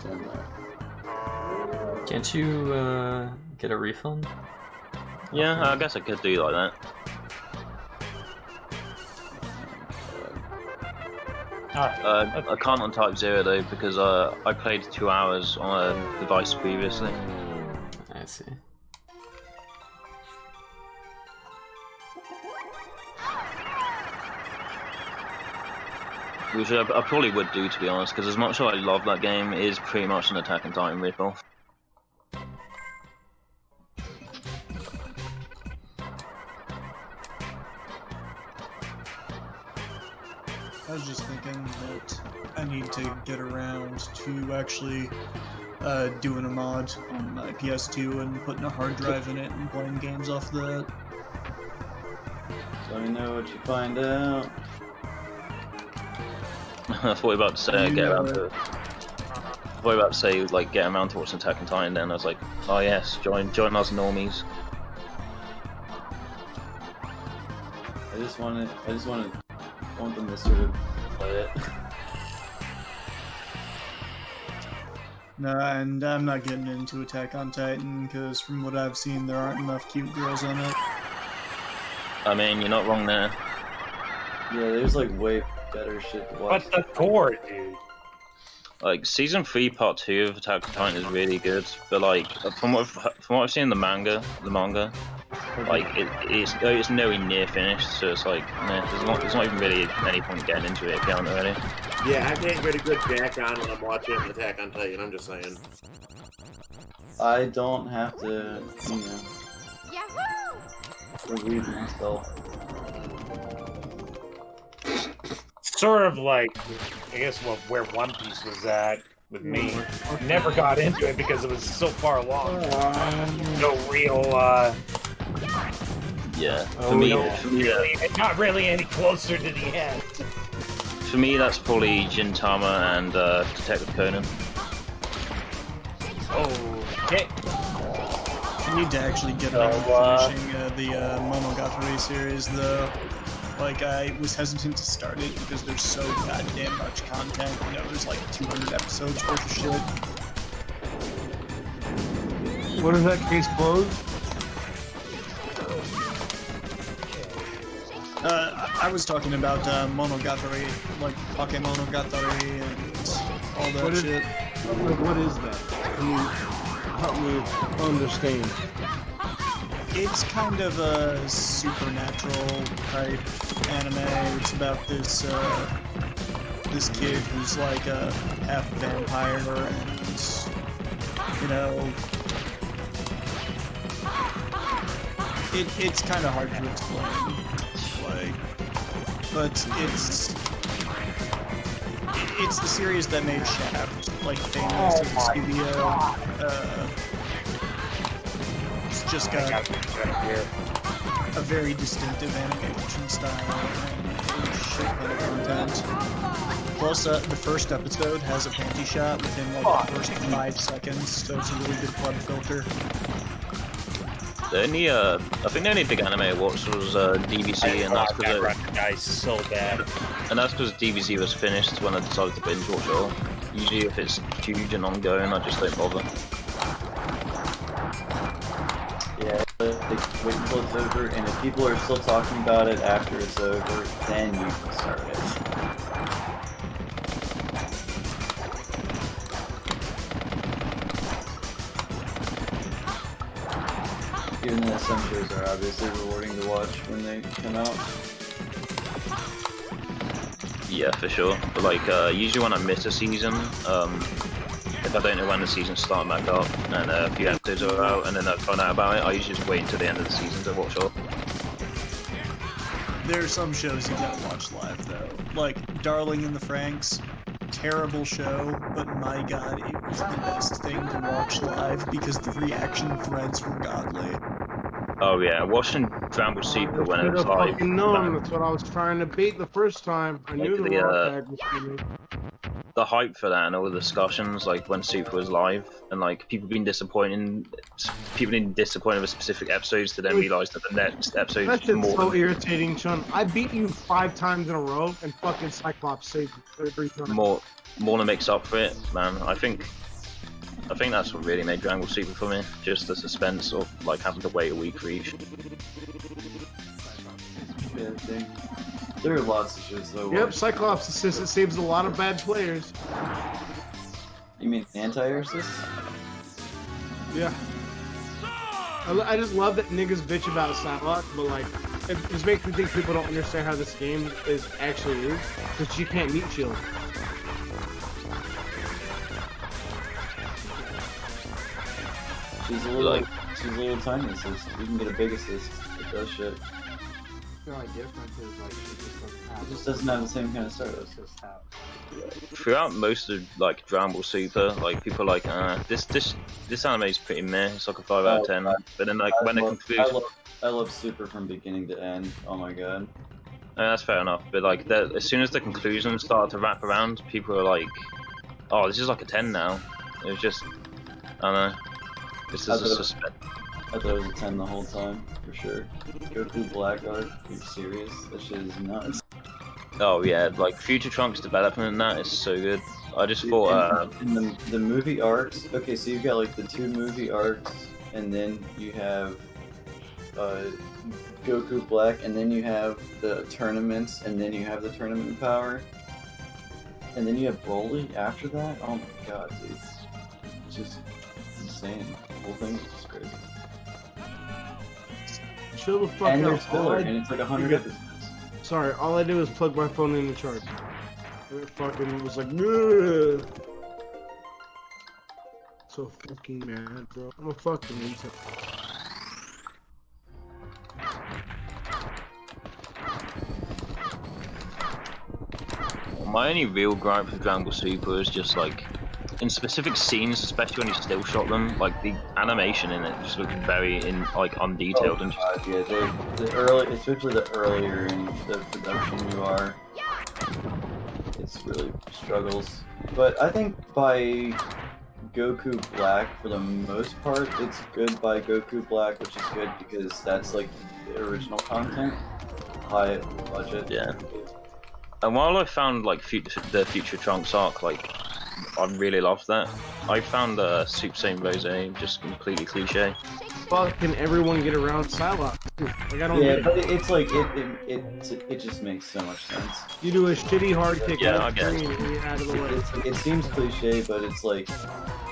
understand that. Can't you get a refund? Yeah, I guess I could do like that. Alright. I can't on Type 0 though because I played 2 hours on a device previously. I see. Which I probably would do, to be honest, because as much as I love that game, it is pretty much an Attack on Titan ripoff. I was just thinking that I need to get around to actually doing a mod on my PS2 and putting a hard drive in it and playing games off that. Let me know what you find out. That's what I was about to say. Get around to. I thought you were about to say like get around to watching Attack on Titan. Then I was like, oh yes, join us normies. I want them to sort of play it. No, and I'm not getting into Attack on Titan because from what I've seen, there aren't enough cute girls on it. I mean, you're not wrong there. Yeah, there's like way better shit to watch. What's the gore, dude? Like season 3, part 2 of Attack on Titan is really good, but like from what I've seen in the manga, like it's nowhere near finished. So it's like, nah, there's not even really any point getting into it if you haven't already. Yeah, I can't get a good jack on when I'm watching Attack on Titan. I'm just saying. I don't have to, you know, relieve myself. Sort of like, I guess where One Piece was at with me. Never got into it because it was so far along. No real, Yeah, for me, not really any closer to the end. For me, that's probably Gintama and Detective Conan. Okay. I need to actually get around to finishing the Monogatari series, though. Like, I was hesitant to start it because there's so goddamn much content. You know, there's like 200 episodes worth of shit. What is that case closed? I was talking about Monogatari, like Monogatari and all that shit. Like, what is that? Can you help me understand? It's kind of a supernatural type anime. It's about this this kid who's like a half vampire, and you know, it's kind of hard to explain. Like, but it's the series that made Shaft like famous as a studio. It's just got a very distinctive animation style and a shit ton of content. Plus, the first episode has a panty shot within like the first 5 seconds, so it's a really good blood filter. The only, I think the only big anime I watched was DBZ, and that's because so bad. And that's because DBZ was finished when I decided to binge watch it all. Usually, if it's huge and ongoing, I just don't bother. Yeah, like, wait until it's over, and if people are still talking about it after it's over, then you can start it. Even though some shows are obviously rewarding to watch when they come out. Yeah, for sure. But like, usually when I miss a season, if I don't know when the season's starting back up, and a few episodes are out, and then I find out about it, I usually just wait until the end of the season to watch all. There are some shows you gotta watch live, though. Like Darling in the Franxx. Terrible show, but my god, it was the best thing to watch live because the reaction threads were godly. Oh yeah, watching Dragon Ball Super when it was live. Fucking known. That's what I was trying to bait the first time. I knew the raw tag was coming. The hype for that and all the discussions, like when Super was live, and like people being disappointed with specific episodes to then realize that the next episode That's is more. so irritating, Chun. I beat you 5 times in a row, and fucking Cyclops saved you every time. More than makes up for it, man. I think that's what really made Dragon Ball Super for me. Just the suspense of like having to wait a week for each. Yeah, there are lots of shows though. Yep, Cyclops assist. It saves a lot of bad players. You mean anti-air assist? Yeah. I just love that niggas bitch about Cyclops, but like, it just makes me think people don't understand how this game actually is, because you can't meet shield. She's a little tiny assist. You can get a big assist. It does shit. The only difference is like It just doesn't have the same kind of service. Throughout most of like Dragon Ball Super, like people are like, this anime is pretty meh. It's like a 5 out of 10. But then like when it concludes, I love Super from beginning to end. Oh my god. that's fair enough. But like as soon as the conclusion started to wrap around, people are like, oh, this is like a 10 now. It was just, I don't know. This is a suspense. I thought it was a 10 the whole time, for sure. Goku Black Art, are you serious? That shit is nuts. Oh yeah, like Future Trunks development and that is so good. I just thought, in the movie arcs. Okay, so you've got like the 2 movie arcs, and then you have Goku Black, and then you have the tournaments, and then you have the tournament power, and then you have Broly after that. Oh my god, dude, it's just insane. The whole thing is just crazy. Chill the fuck And out. there's filler, and it's like 100 episodes. Sorry, all I did was plug my phone in the charger. It fucking was like, ugh. So fucking mad, bro. I'm a fucking retard. my only real gripe with Dragon Ball Super is just like, in specific scenes, especially when you still shot them, like the animation in it just looked very undetailed and just. Yeah, the early, especially the earlier in the production you are, it's really struggles. But I think by Goku Black, for the most part, it's good by Goku Black, which is good because that's like the original content, high budget. Yeah. And while I found like the Future Trunks arc, like I really loved that, I found Super Saiyan Rose just completely cliche. Fucking everyone get around Psylocke. Like, I don't Yeah, get but it's like it just makes so much sense. You do a shitty hard kick Yeah, on I get it. screen and you're out of the way. It seems cliche, but it's like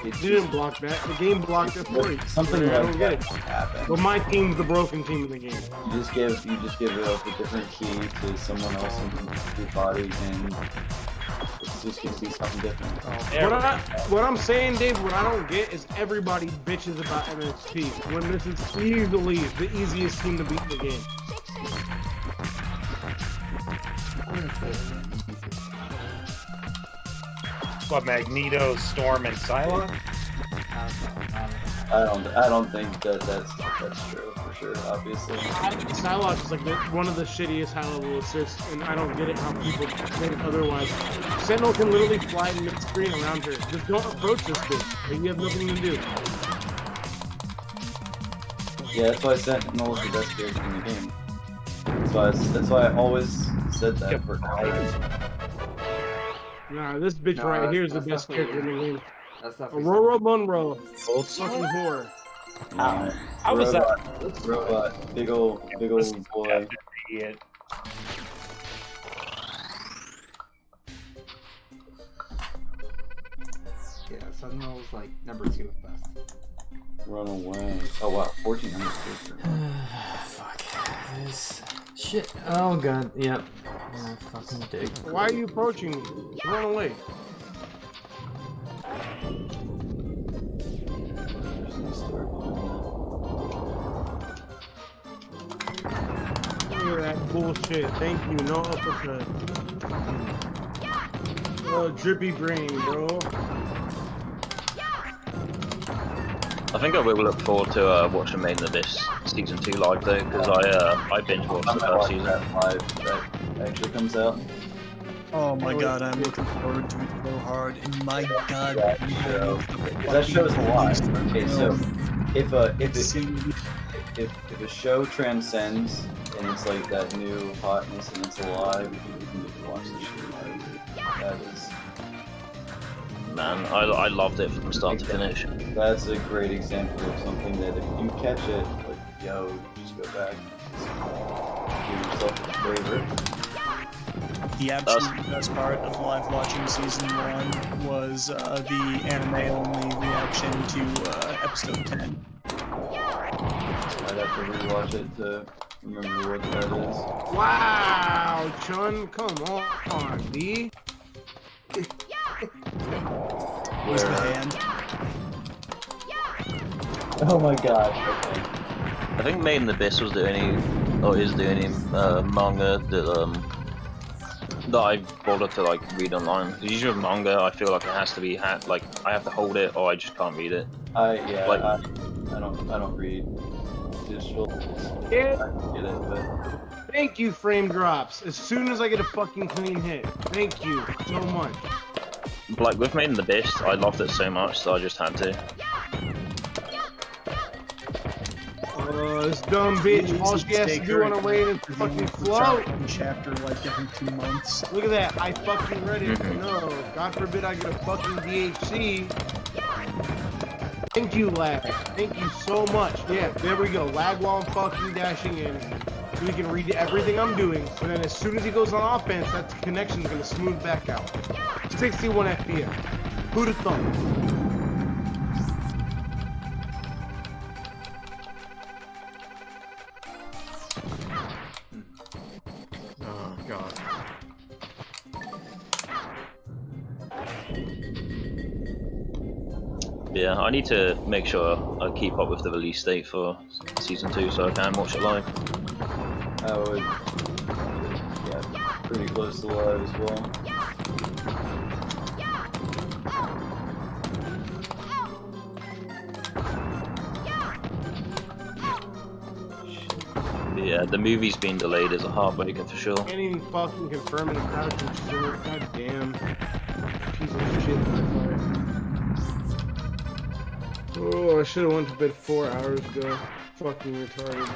You didn't block that. The game blocked it for you. something I don't like get that it. happen. But my team's the broken team in the game. You just give it up a different key to someone else in your body, and it's just gonna be something different. What I'm saying, Dave, what I don't get is everybody bitches about MSP when this is easily the easiest team to beat in the game. What, Magneto, Storm, and Psylocke? I don't think that's true for sure. Obviously, Psylocke is like one of the shittiest high-level assists, and I don't get it how people think otherwise. Sentinel can literally fly mid-screen around her. Just don't approach this bitch. Like, you have nothing to do. yeah, that's why Sentinel is the best character in the game. That's why I always said that for hours. Nah, this bitch right here is the best character in the game. That's not Aurora Monroe. Old fucking whore. How was that? Robot, big old boy. Idiot. Yeah, Sentinel was like number 2 at best. Run away. Oh wow, 1400. Fuck. This shit. Oh god. Yep. Oh, fucking dick. Why are you approaching me? Run away. Look at that bullshit. Thank you. No uppercut. Oh, drippy brain, bro. I think I will look forward to watching Made in Abyss Season 2 live though, because I binge watched the first season. That actually comes out. Oh my god, I'm looking forward to it so hard. And my god, That show's alive. Okay, so if a show transcends and it's like that new hotness and it's alive, you can watch the show live. That is. Man, I loved it from start to finish. That's a great example of something that if you catch it, like, yo, just go back. Give yourself a flavor. The absolute best part of live watching season 1 was the anime-only reaction to episode 10. I'd have to rewatch it to remember what that is. Wow, Chun, come on, B. Was the hand. Oh my god. Okay. I think Made in Abyss was the only, is the only manga that I bothered to like read online. Because usually with manga, I feel like it has to be like I have to hold it or I just can't read it. I don't read digital. Yeah. I get it, but. Thank you, frame drops. As soon as I get a fucking clean hit. Thank you so much. Like with Made in Abyss, I loved it so much, so I just had to. This dumb bitch, all she has to do on her way to fucking float. Chapter like every 2 months. Look at that, I fucking read it. No, God forbid I get a fucking DHC. Thank you, lag. Thank you so much. Yeah, there we go. Lag while I'm fucking dashing in. So we can read everything I'm doing. So then as soon as he goes on offense, that connection's gonna smooth back out. 61 FPS. Who'd have thought? Oh god. Yeah, I need to make sure I keep up with the release date for season 2 so I can watch it live. I would, yeah, pretty close to live as well. Yeah, the movie's been delayed is a heartbreaker for sure. Can't even fucking confirm it. God damn. Piece of shit. Oh, I should have went to bed 4 hours ago. Fucking retarded.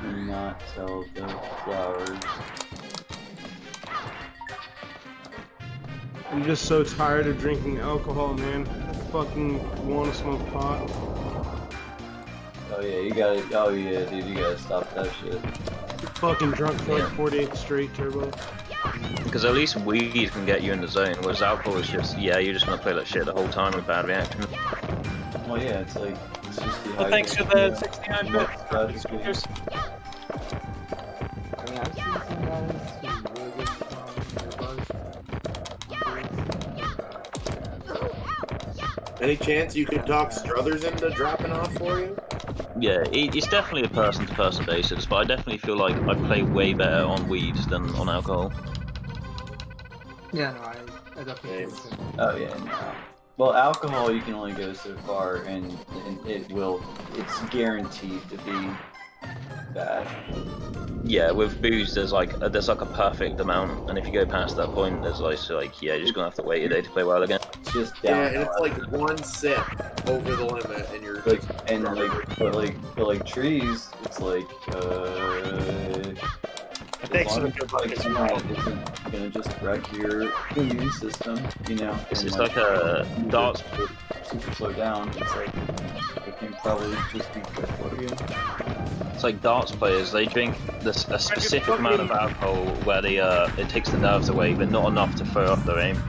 Do not tell the flowers. I'm just so tired of drinking alcohol, man. I fucking want to smoke pot. Oh yeah, you gotta. Oh yeah, dude, you gotta stop that shit. Fucking drunk for like 4 days straight, Turbo. Because at least weed can get you in the zone, whereas alcohol is just, yeah, you're just gonna play that shit the whole time with bad reaction. Well, yeah, it's like it's just the. Well, thanks for the 69-bit. I mean, I've seen some guys who really get Any chance you could talk Struthers into dropping off for you? Yeah, it's definitely a person-to-person basis, but I definitely feel like I play way better on weed than on alcohol. Yeah, no, I definitely think so. Oh yeah, no. Well, alcohol you can only go so far, and it's guaranteed to be bad. Yeah, with booze there's like a perfect amount, and if you go past that point, there's like yeah, you're just gonna have to wait a day to play well again. It's just Yeah, down. and it's like one sip over the limit, and you're But trees, it's like It takes some good luck as well. isn't gonna just wreck your immune system, you know. It's and, like a darts. super slow down. It's like it can probably just be good for you. It's like darts players. They drink a specific amount of alcohol where they it takes the nerves away, but not enough to throw off their aim.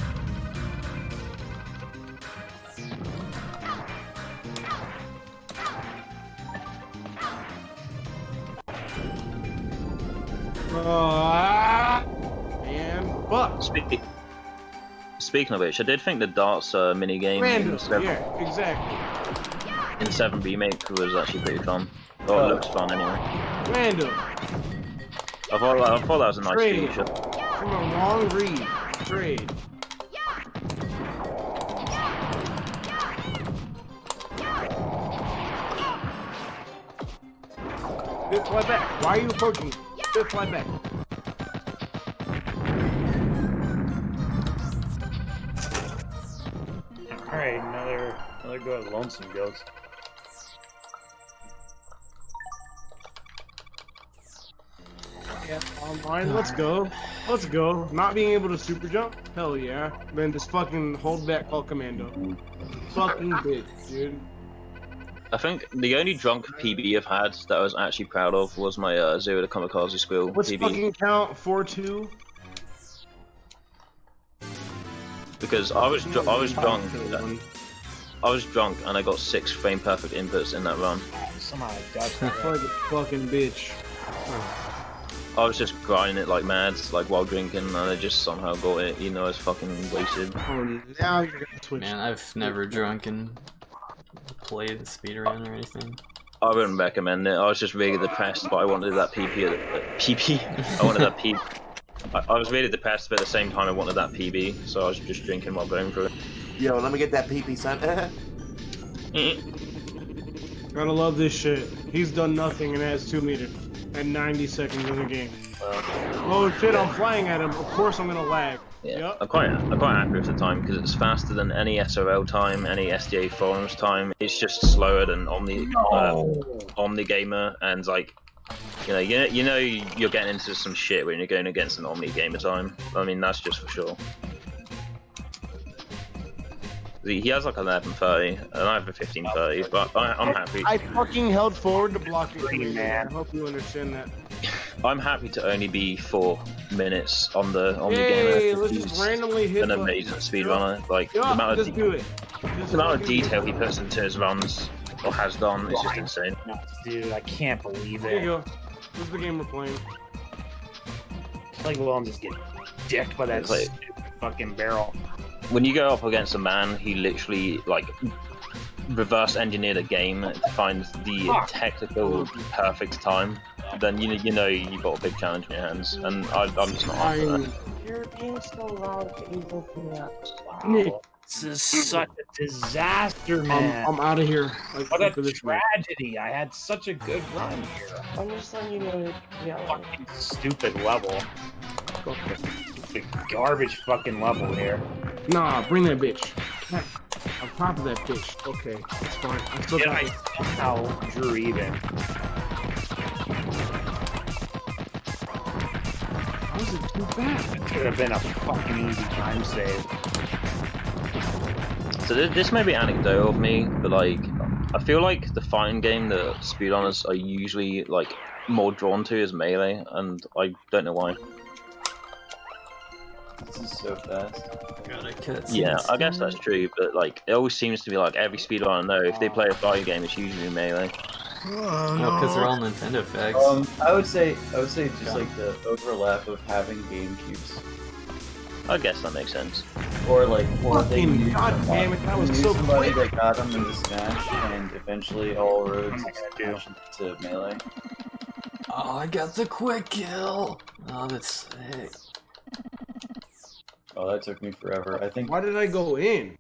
And fuck. Speaking of which, I did think the darts minigame Random. Yeah, exactly. in 7 Remake was actually pretty fun. Oh, it looks fun anyway. Random. I thought that was a nice Trade. feature. From a long read. Trade. Fifth fly back. Why are you approaching me? Fifth fly back. Alright, another go at Lonesome Ghost. Yeah, online. Let's go. Let's go. Not being able to super jump? Hell yeah. Then just fucking hold back call commando. Fucking bitch, dude. I think the only drunk PB I've had that I was actually proud of was my Zero to Kamikaze Squill What's PB. fucking count? 4-2? Because I was drunk. I was drunk and I got 6 frame perfect inputs in that run. Somehow I dodged that. Like a fucking bitch. I was just grinding it like mad, like while drinking, and I just somehow got it, even though I was fucking wasted. Oh, now you're gonna switch. Man, I've never drunk and played speedrun or anything. I wouldn't recommend it. I was just really depressed, but I wanted that PP. I wanted that PP. I was really depressed, but at the same time I wanted that PB, so I was just drinking while going through it. Yo, let me get that PP, son. Gotta love this shit. He's done nothing and has 2 meters. At 90 seconds in the game. Oh shit, I'm flying at him. Of course I'm gonna lag. Yeah, Yep. I'm quite happy with the time because it's faster than any SOL time, any SDA forums time. It's just slower than Omni Gamer, and like, you know you're getting into some shit when you're going against an Omni Gamer time. I mean, that's just for sure. He has like 11:30, and I have a 15:30, but I'm happy. I fucking held forward to block your green, man. I hope you understand that. I'm happy to only be 4 minutes on the Hey, Gamer. let's just randomly hit An amazing speedrunner. Like the amount of do it. the amount of detail he puts into his runs or has done is just insane. Dude, I can't believe There you it. go. This is the game we're playing. Like, we'll all just get dicked by that Like- stupid fucking barrel. When you go up against a man, he literally like reverse engineered a game to find the technical perfect time. Then you know you've got a big challenge in your hands, and I'm just not up for that. You're being so loud that you will do that. Nick. This is such a disaster, man. I'm out of here. Like, What a after this one. tragedy. I had such a good run here. I'm just letting you know, Fucking stupid level. The garbage fucking level here. Nah, bring that bitch. On top of that bitch. Okay, it's fine. I still Yeah, got I it. somehow drew even. How is it too bad? Could have been a fucking easy time save. So this may be anecdotal of me, but like I feel like the fighting game that speedrunners are usually like more drawn to is Melee, and I don't know why. This is so fast. Yeah, I guess that's true, but like it always seems to be like every speedrunner I know, if they play a fighting game, it's usually Melee. Well, because they're all Nintendo fags. I would say just like the overlap of having GameCubes, I guess that makes sense. or they Fucking knew goddamn it, that was knew so somebody quick. that got them into Smash, and eventually all roads do? to Melee. Oh, I got the quick kill. Oh, that's sick. Oh, that took me forever. I think. Why did I go in?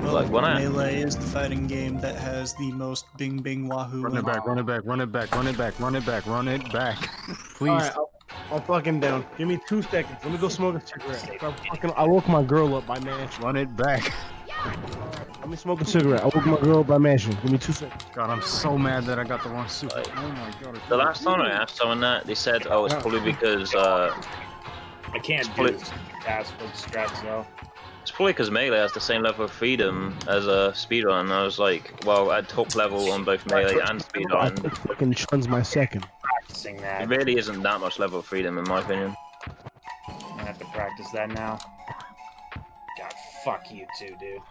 Well, Like, when I- Melee is the fighting game that has the most bing bing wahoo. Run it back, run it back, run it back, run it back, run it back, run it back. Please. Alright, I'll fucking down. Give me 2 seconds. Let me go smoke a cigarette. I woke my girl up by mashing. Run it back. Let me smoke a cigarette. I woke my girl up by mashing. Give me 2 seconds. God, I'm so mad that I got the wrong suit. Oh my god. The last time I asked someone that, they said, "Oh, it's probably because I can't do this task with strats though. it's probably because Melee has the same level of freedom as a speedrun." And I was like, "Well, at top level on both Melee and speedrun, Fucking Chun's my second. Practicing that. it really isn't that much level of freedom, in my opinion." I have to practice that now. God, fuck you too, dude.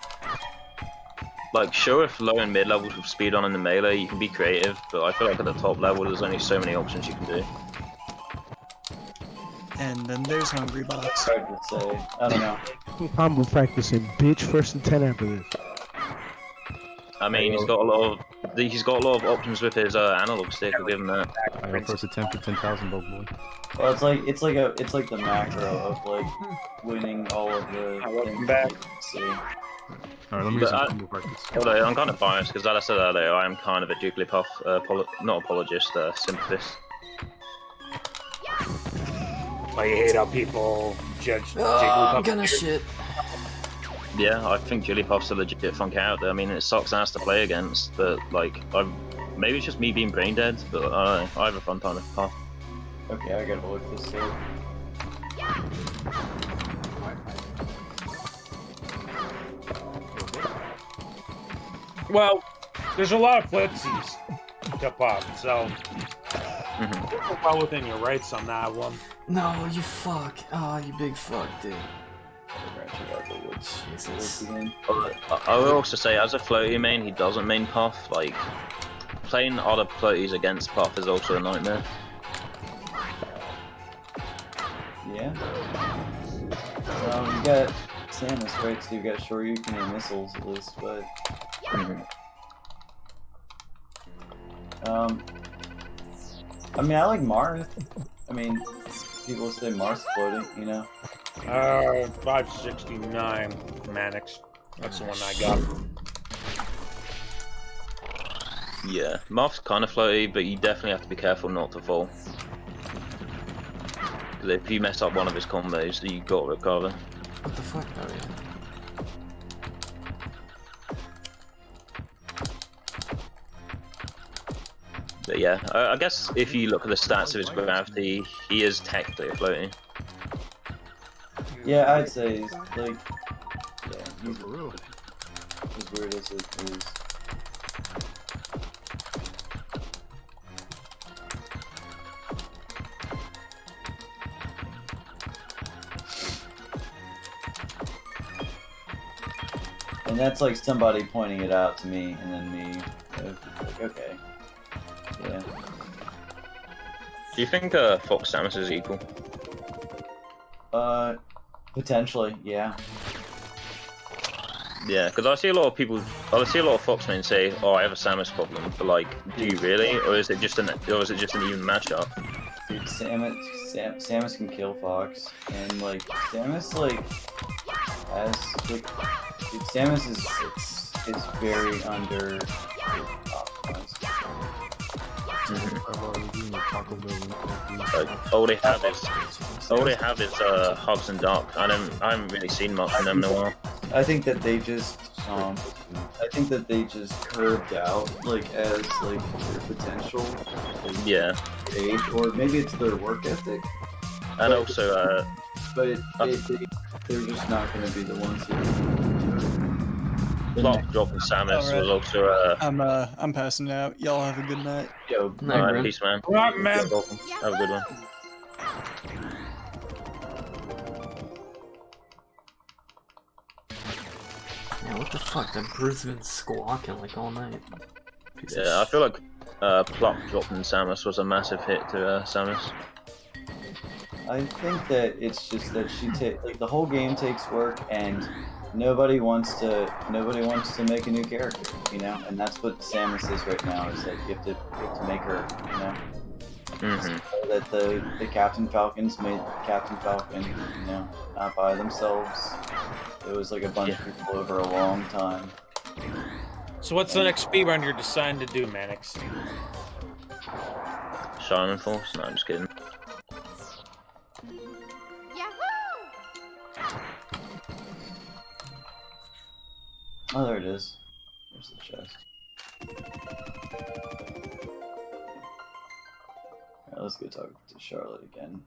Like, sure, if low and mid levels with speedrun and the Melee, you can be creative, but I feel like at the top level, there's only so many options you can do. And then there's Hungry Box. It's hard to say. I don't know. I'm practicing, bitch. First and 10 after this. I mean, he's got a lot of options with his analog stick. I'll give him that. I got first attempt for 10,000, boy. Well, it's like the macro of like winning all of the things back. you can see. Alright, let me But get some I- combo practice. Although I'm kind of biased because, as I said earlier, I am kind of a Jigglypuff, not apologist, sympathist. I hate how people judge Oh, I'm Jigglypuff. gonna shit. Yeah, I think Jigglypuff's a legit fun character. I mean, it sucks ass to play against, but like, maybe it's just me being brain dead, but I don't know. I have a fun time with Puff. Okay, I gotta look this up. Well, there's a lot of footsies to pop, so Mhm. you're well within your rights on that one. No, you fuck. Oh, you big fuck, dude. Jesus. Again. I will also say, as a floaty main, he doesn't main Puff. Like, playing other floaties against Puff is also a nightmare. Yeah. You got Samus, right? So you got Shoryuken and missiles at least, but I mean, I like Marth. I mean, people say Marth's floating, you know. 569 Manix. That's the one I got. Yeah, Moth's kind of floaty, but you definitely have to be careful not to fall. Because if you mess up one of his combos, you got to recover. What the fuck? Oh yeah. But yeah, I guess if you look at the stats of his gravity, he is technically floating. Yeah, I'd say he's like, yeah, he's For real. as weird as it is. And that's like somebody pointing it out to me, and then me, like, okay, yeah. Do you think Fox Samus is equal? Potentially, yeah. Yeah, because I see a lot of people, I see a lot of Foxmen say, "Oh, I have a Samus problem," but like, do you really, or is it just an even matchup? Dude, Samus can kill Fox, and like Samus like has like dude, Samus is very under optimized. Like, all they have is Hugs and Duck. I haven't really seen much from them in a while. I think that they just curved out like as like their potential. Like, Yeah, age, or maybe it's their work ethic. and also But they're just not going to be the ones who. Block dropping Samus Alright. was also I'm passing out. Y'all have a good night. Yo, Night, alright, Brent. peace, man. Right, man. Have a good one. Yeah, what the fuck? That bird's been squawking like all night. Piece of Yeah, I feel like Pluck dropping Samus was a massive hit to Samus. I think that it's just that like the whole game takes work, and nobody wants to make a new character, you know, and that's what Samus is right now. Is that you have to make her, you know. Mm-hmm. So that the Captain Falcons made Captain Falcon, you know, not by themselves. It was like a bunch of people over a long time. So what's the next speedrun you're deciding to do, Mannix? Shining Force? No, I'm just kidding. Oh, there it is. There's the chest. Alright, let's go talk to Charlotte again.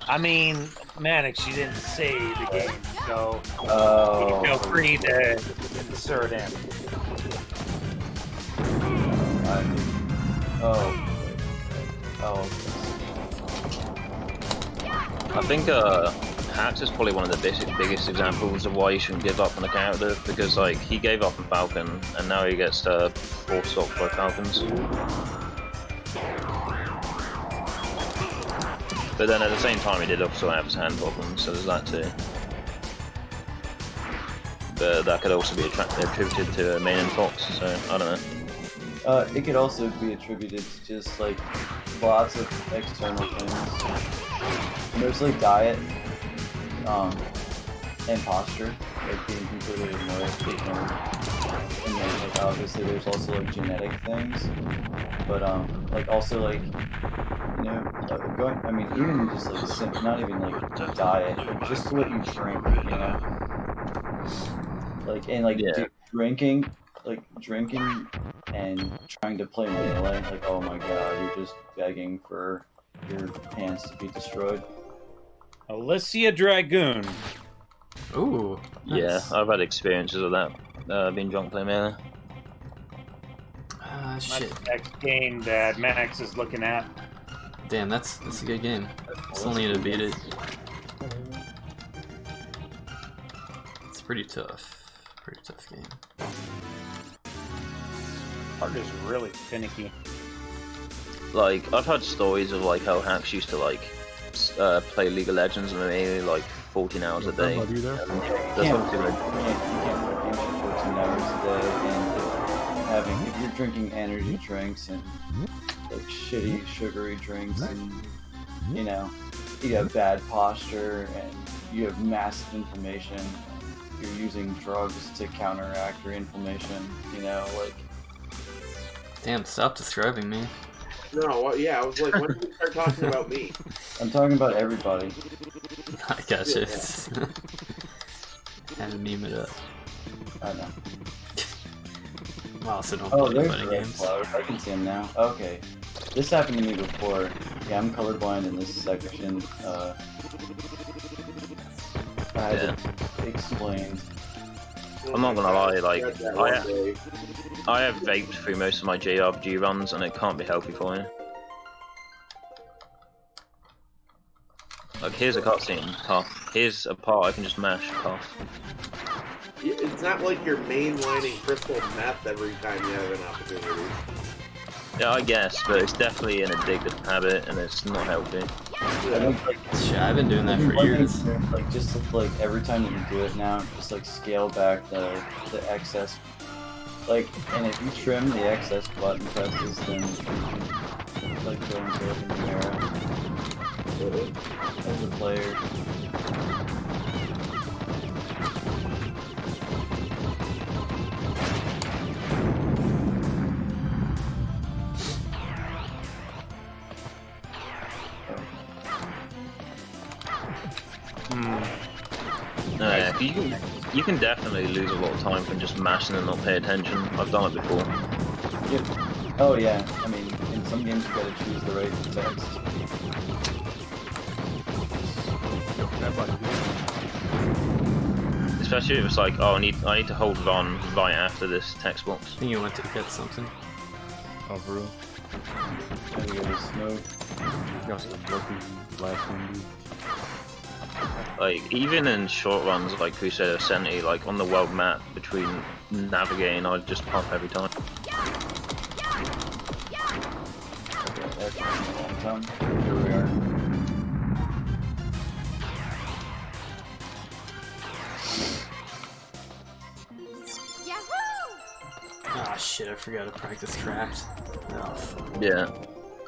I mean, Mannix, you didn't save the game, so Oh. feel free to insert in. I think Hax is probably one of the biggest examples of why you shouldn't give up on a character, because like he gave up on Falcon and now he gets forced off by Falcons. But then at the same time he did also have his hand problems, so there's that too. But that could also be attributed to main and Fox, so I don't know. It could also be attributed to just like lots of external things, mostly diet, and posture, like being completely ignored. And then like obviously there's also like genetic things, but like also like you know I mean even just like not even like diet, like just what you drink, you know, like and like dude, drinking and trying to play Melee, like, oh my god, you're just begging for your hands to be destroyed. Alicia Dragoon. Ooh. Nice. Yeah, I've had experiences of that, being drunk playing Melee. Shit. That's the next game that Max is looking at. Damn, that's a good game. Still need to beat it. It's pretty tough. Pretty tough game. Heart is really finicky. Like, I've heard stories of like how Hax used to like play League of Legends and maybe like 14 hours a day. You can't play games for 14 hours a day, and if you're drinking energy drinks and like shitty sugary drinks, and you know you have bad posture and you have massive inflammation, and you're using drugs to counteract your inflammation, you know, like Damn, stop describing me. No, yeah, I was like, when did you start talking about me? I'm talking about everybody. I gotcha. Yeah. Had to meme it up. I know. I also don't Oh, play there's fighting the games. flowers. I can see them now. Okay. This happened to me before. Yeah, I'm colorblind in this section. I had to explain. I'm not gonna lie, like, Read that one day. I have vaped through most of my JRPG runs, and it can't be healthy for you. Like, here's a cutscene, tough. Here's a part I can just mash, tough. It's not like you're mainlining crystal meth every time you have an opportunity. Yeah, I guess, but it's definitely an addictive habit, and it's not healthy. Yeah. Shit, I've been doing that for years. Like just like every time that you do it now, just like scale back the excess. Like, and if you trim the excess button presses, then like go into like a new era as a player. Yeah, you can definitely lose a lot of time from just mashing and not pay attention. I've done it before. Yep. Oh yeah, I mean, in some games you gotta choose the right text. Especially if it's like, oh, I need to hold it on right after this text box. I think you went to get something. Oh, for real? Gotta go to smoke. Got some lucky last one, dude. Like, even in short runs like Crusader 70, like on the world map between navigating, I'd just pump every time. Okay, that's a long time. Here we are. Ah shit, I forgot to practice traps. Oh, fuck. Yeah,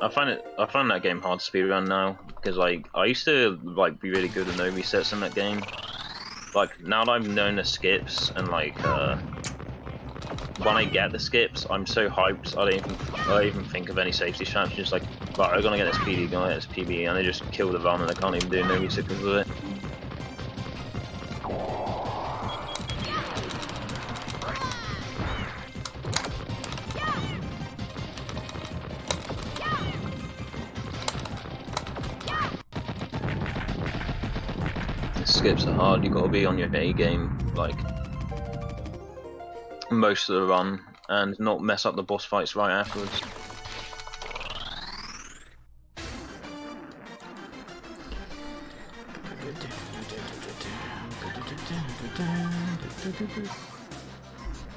I find that game hard to speedrun now because like I used to like be really good at no resets in that game. Like now that I've known the skips and like when I get the skips, I'm so hyped. I don't even think of any safety strategies. Just like, right, I'm gonna get this PD, gonna get this PB, and I just kill the run and I can't even do no resets because of it. Skips are hard, you gotta be on your A game, like, most of the run, and not mess up the boss fights right afterwards.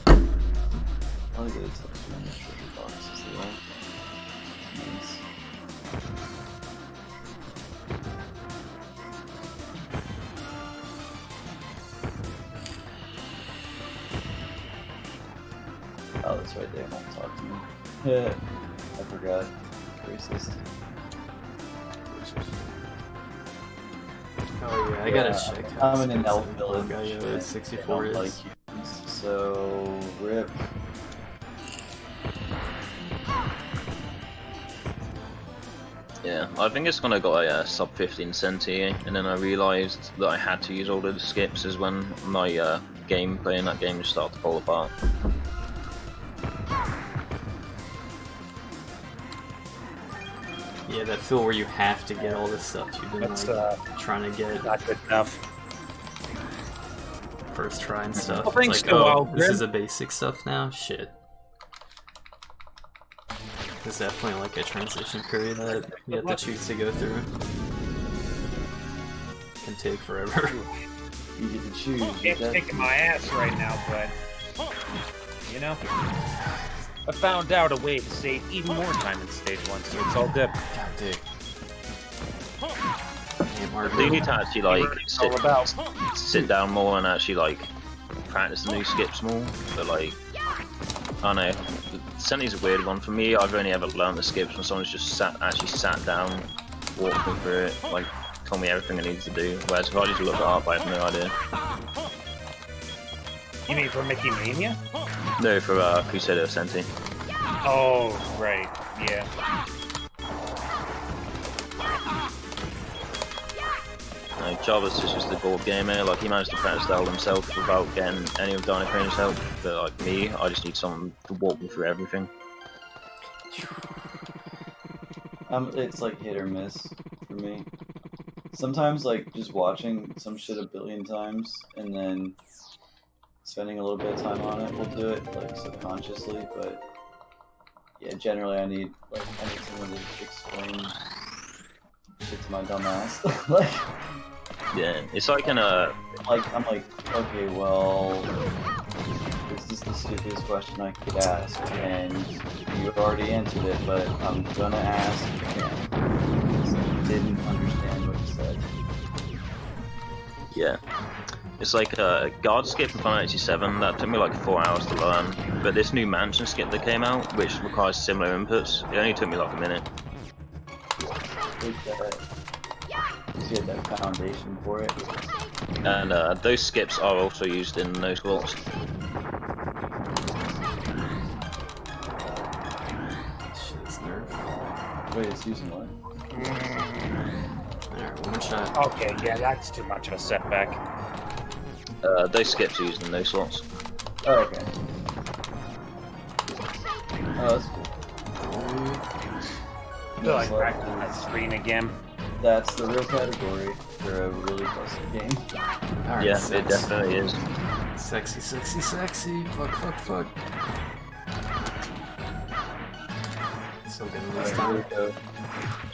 I like that it's like one of the treasure boxes there. Nice. Oh, that's right, they won't talk to me. Yeah, I forgot. Racist. Oh yeah, I gotta check how I'm in an elf expensive village. Gaio and 64 I don't is. like humans, so rip. Yeah, I think it's gonna got a sub 15 centi, and then I realised that I had to use all the skips is when my gameplay in that game just started to fall apart. Yeah, that feel where you have to get all this stuff you've been That's like trying to get not good enough. first try and stuff. Well, thanks like, to oh, Wild this Grid. is a basic stuff now? Shit. There's definitely like a transition period that you have to choose to go through. It can take forever. You get to choose. It's kicking my ass right now, but you know, I found out a way to save even more time in stage 1, so it's all good. God damn. Damn, Mark. You need to actually like It's all about. sit down more and actually like practice the new skips more. But like, I don't know, Senti's a weird one for me. I've only ever learned the skips when someone's just actually sat down, walked me through it, like told me everything I needed to do. Whereas if I just look it up, I have no idea. You mean for Mickey Mania? No, for Crusader Senti. Oh, right. Yeah. Jarvis is just a board gamer. Like he managed to practice that all himself without getting any of Dino Crane's help. But like me, I just need someone to walk me through everything. It's like hit or miss for me. Sometimes like just watching some shit a billion times and then spending a little bit of time on it will do it like subconsciously. But yeah, generally I need someone to explain shit to my dumb ass. Like. Yeah, it's like in I'm like, okay, well, this is the stupidest question I could ask, and you already answered it, but I'm gonna ask again, because I didn't understand what you said. Yeah. It's like a guard skip in Final 87 that took me like 4 hours to learn, but this new mansion skip that came out, which requires similar inputs, it only took me like a minute. You get that foundation for it. And those skips are also used in No Squats. Shit, it's nerf. Wait, it's using what? Alright, one shot. Okay, yeah, that's too much of a setback. Those skips are used in No Slots. Oh, okay. Oh, that's cool. I feel like back to that screen again. That's the real category for a really busted game. Alright, Yeah, it definitely is. Sexy, sexy, sexy. Fuck, fuck, fuck. Still getting this Here time. we go.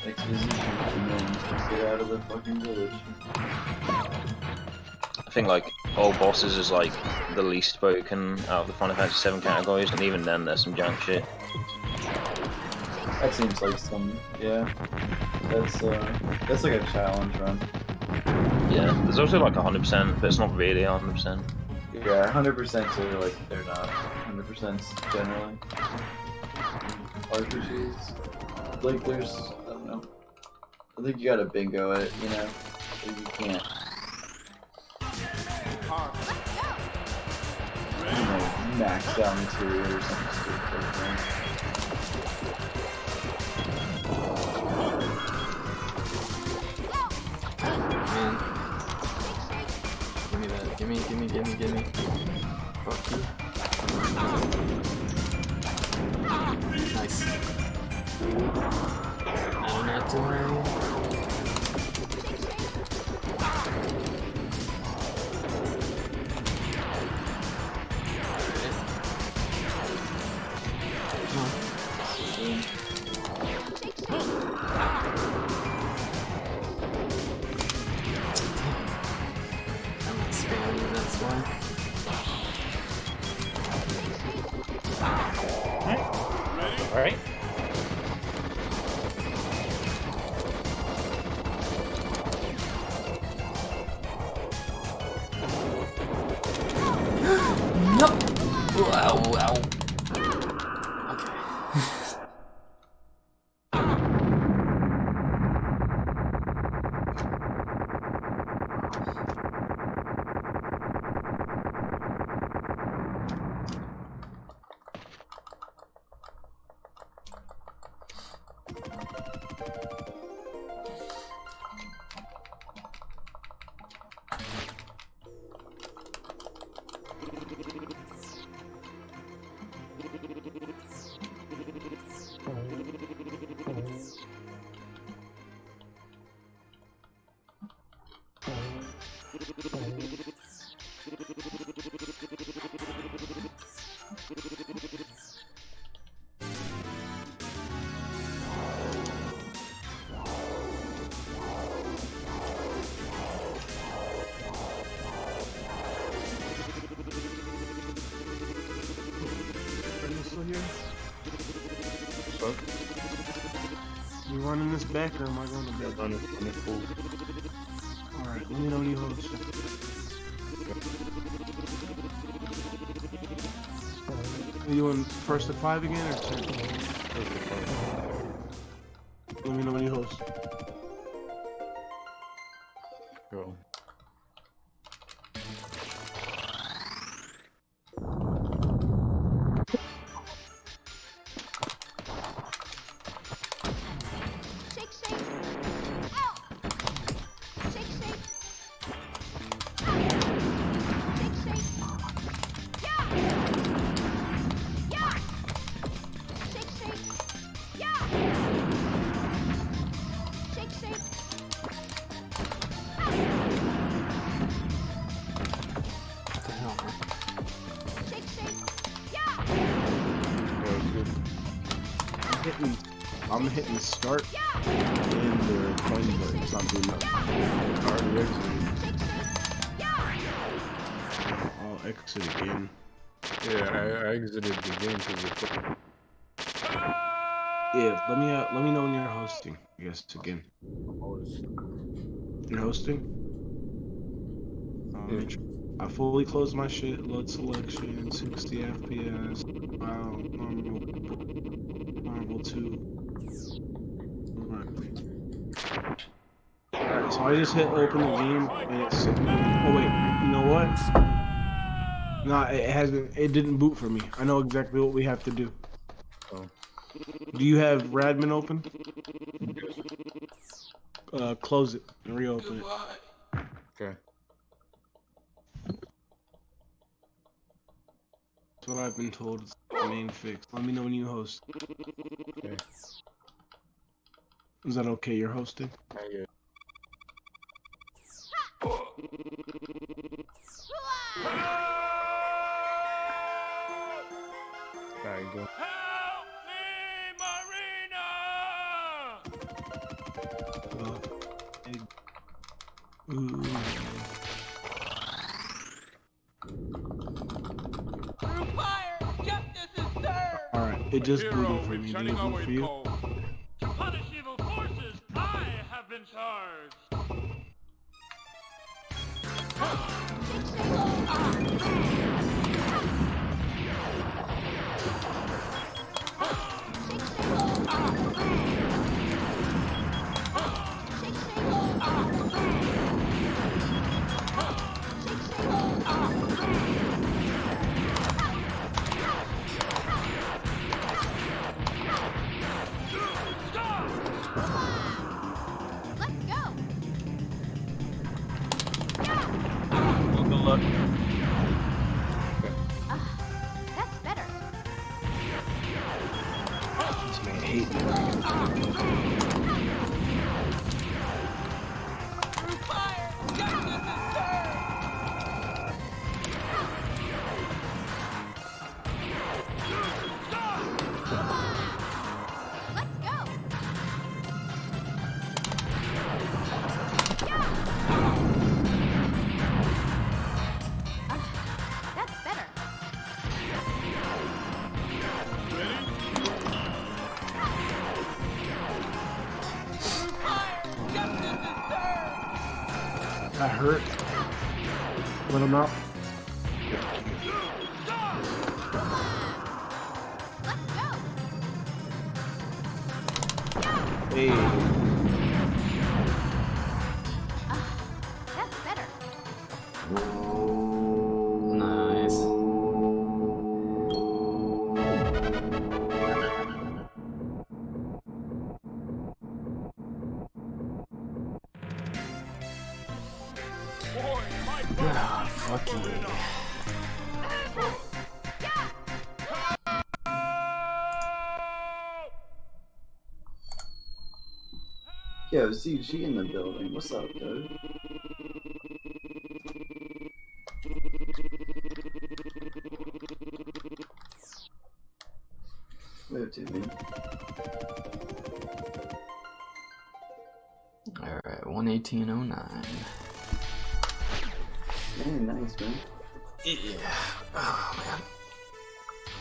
Exposition, and then get out of the fucking village. I think like all bosses is like the least broken out of the Final Fantasy 7 categories, and even then there's some jank shit. That seems like some, yeah. That's like a challenge run. Yeah, there's also like 100%, but it's not really 100%. Yeah, 100% are like, they're not 100% generally. RPGs. Like, there's, I don't know. I think you gotta bingo it, you know? Like, you can't. You know, max down material or something stupid like that. Man. Give me that. Give me. Fuck you. Nice. I'm not doing. I'm expanding, that's why. Alright. No! Wow. Okay. You running this back or am I going to bed? Alright, let me know when you host. Are you on first to 5 again or 10? Let me know when you host. Go. hitting start and the coin button. It's not doing nothing. Already exited. I'll exit again. Yeah, I exited the game because of fucking. Yeah, let me know when you're hosting. I guess again. You're hosting? I fully closed my shit. Load selection, 60 FPS. Wow, normal 2. Alright, so I just hit open the game and it's. Oh wait, you know what? Nah, it hasn't. It didn't boot for me. I know exactly what we have to do. Oh. Do you have Radmin open? Close it and reopen it. Okay. That's what I've been told. It's the main fix. Let me know when you host. Okay. Is that okay? You're hosting? Yeah. Alright, go. Ooh. Alright, it just booted for me. Did it boot for you? To punish evil forces, I have been charged. Well, good luck. That's better. This man hate me. That hurt. Let him out. Hey. That's better. Nice. Ah, fuck yeah. Yo, CG in the building. What's up, dude? Wave to me. Alright, 118.09. Hey, nice, man. Yeah.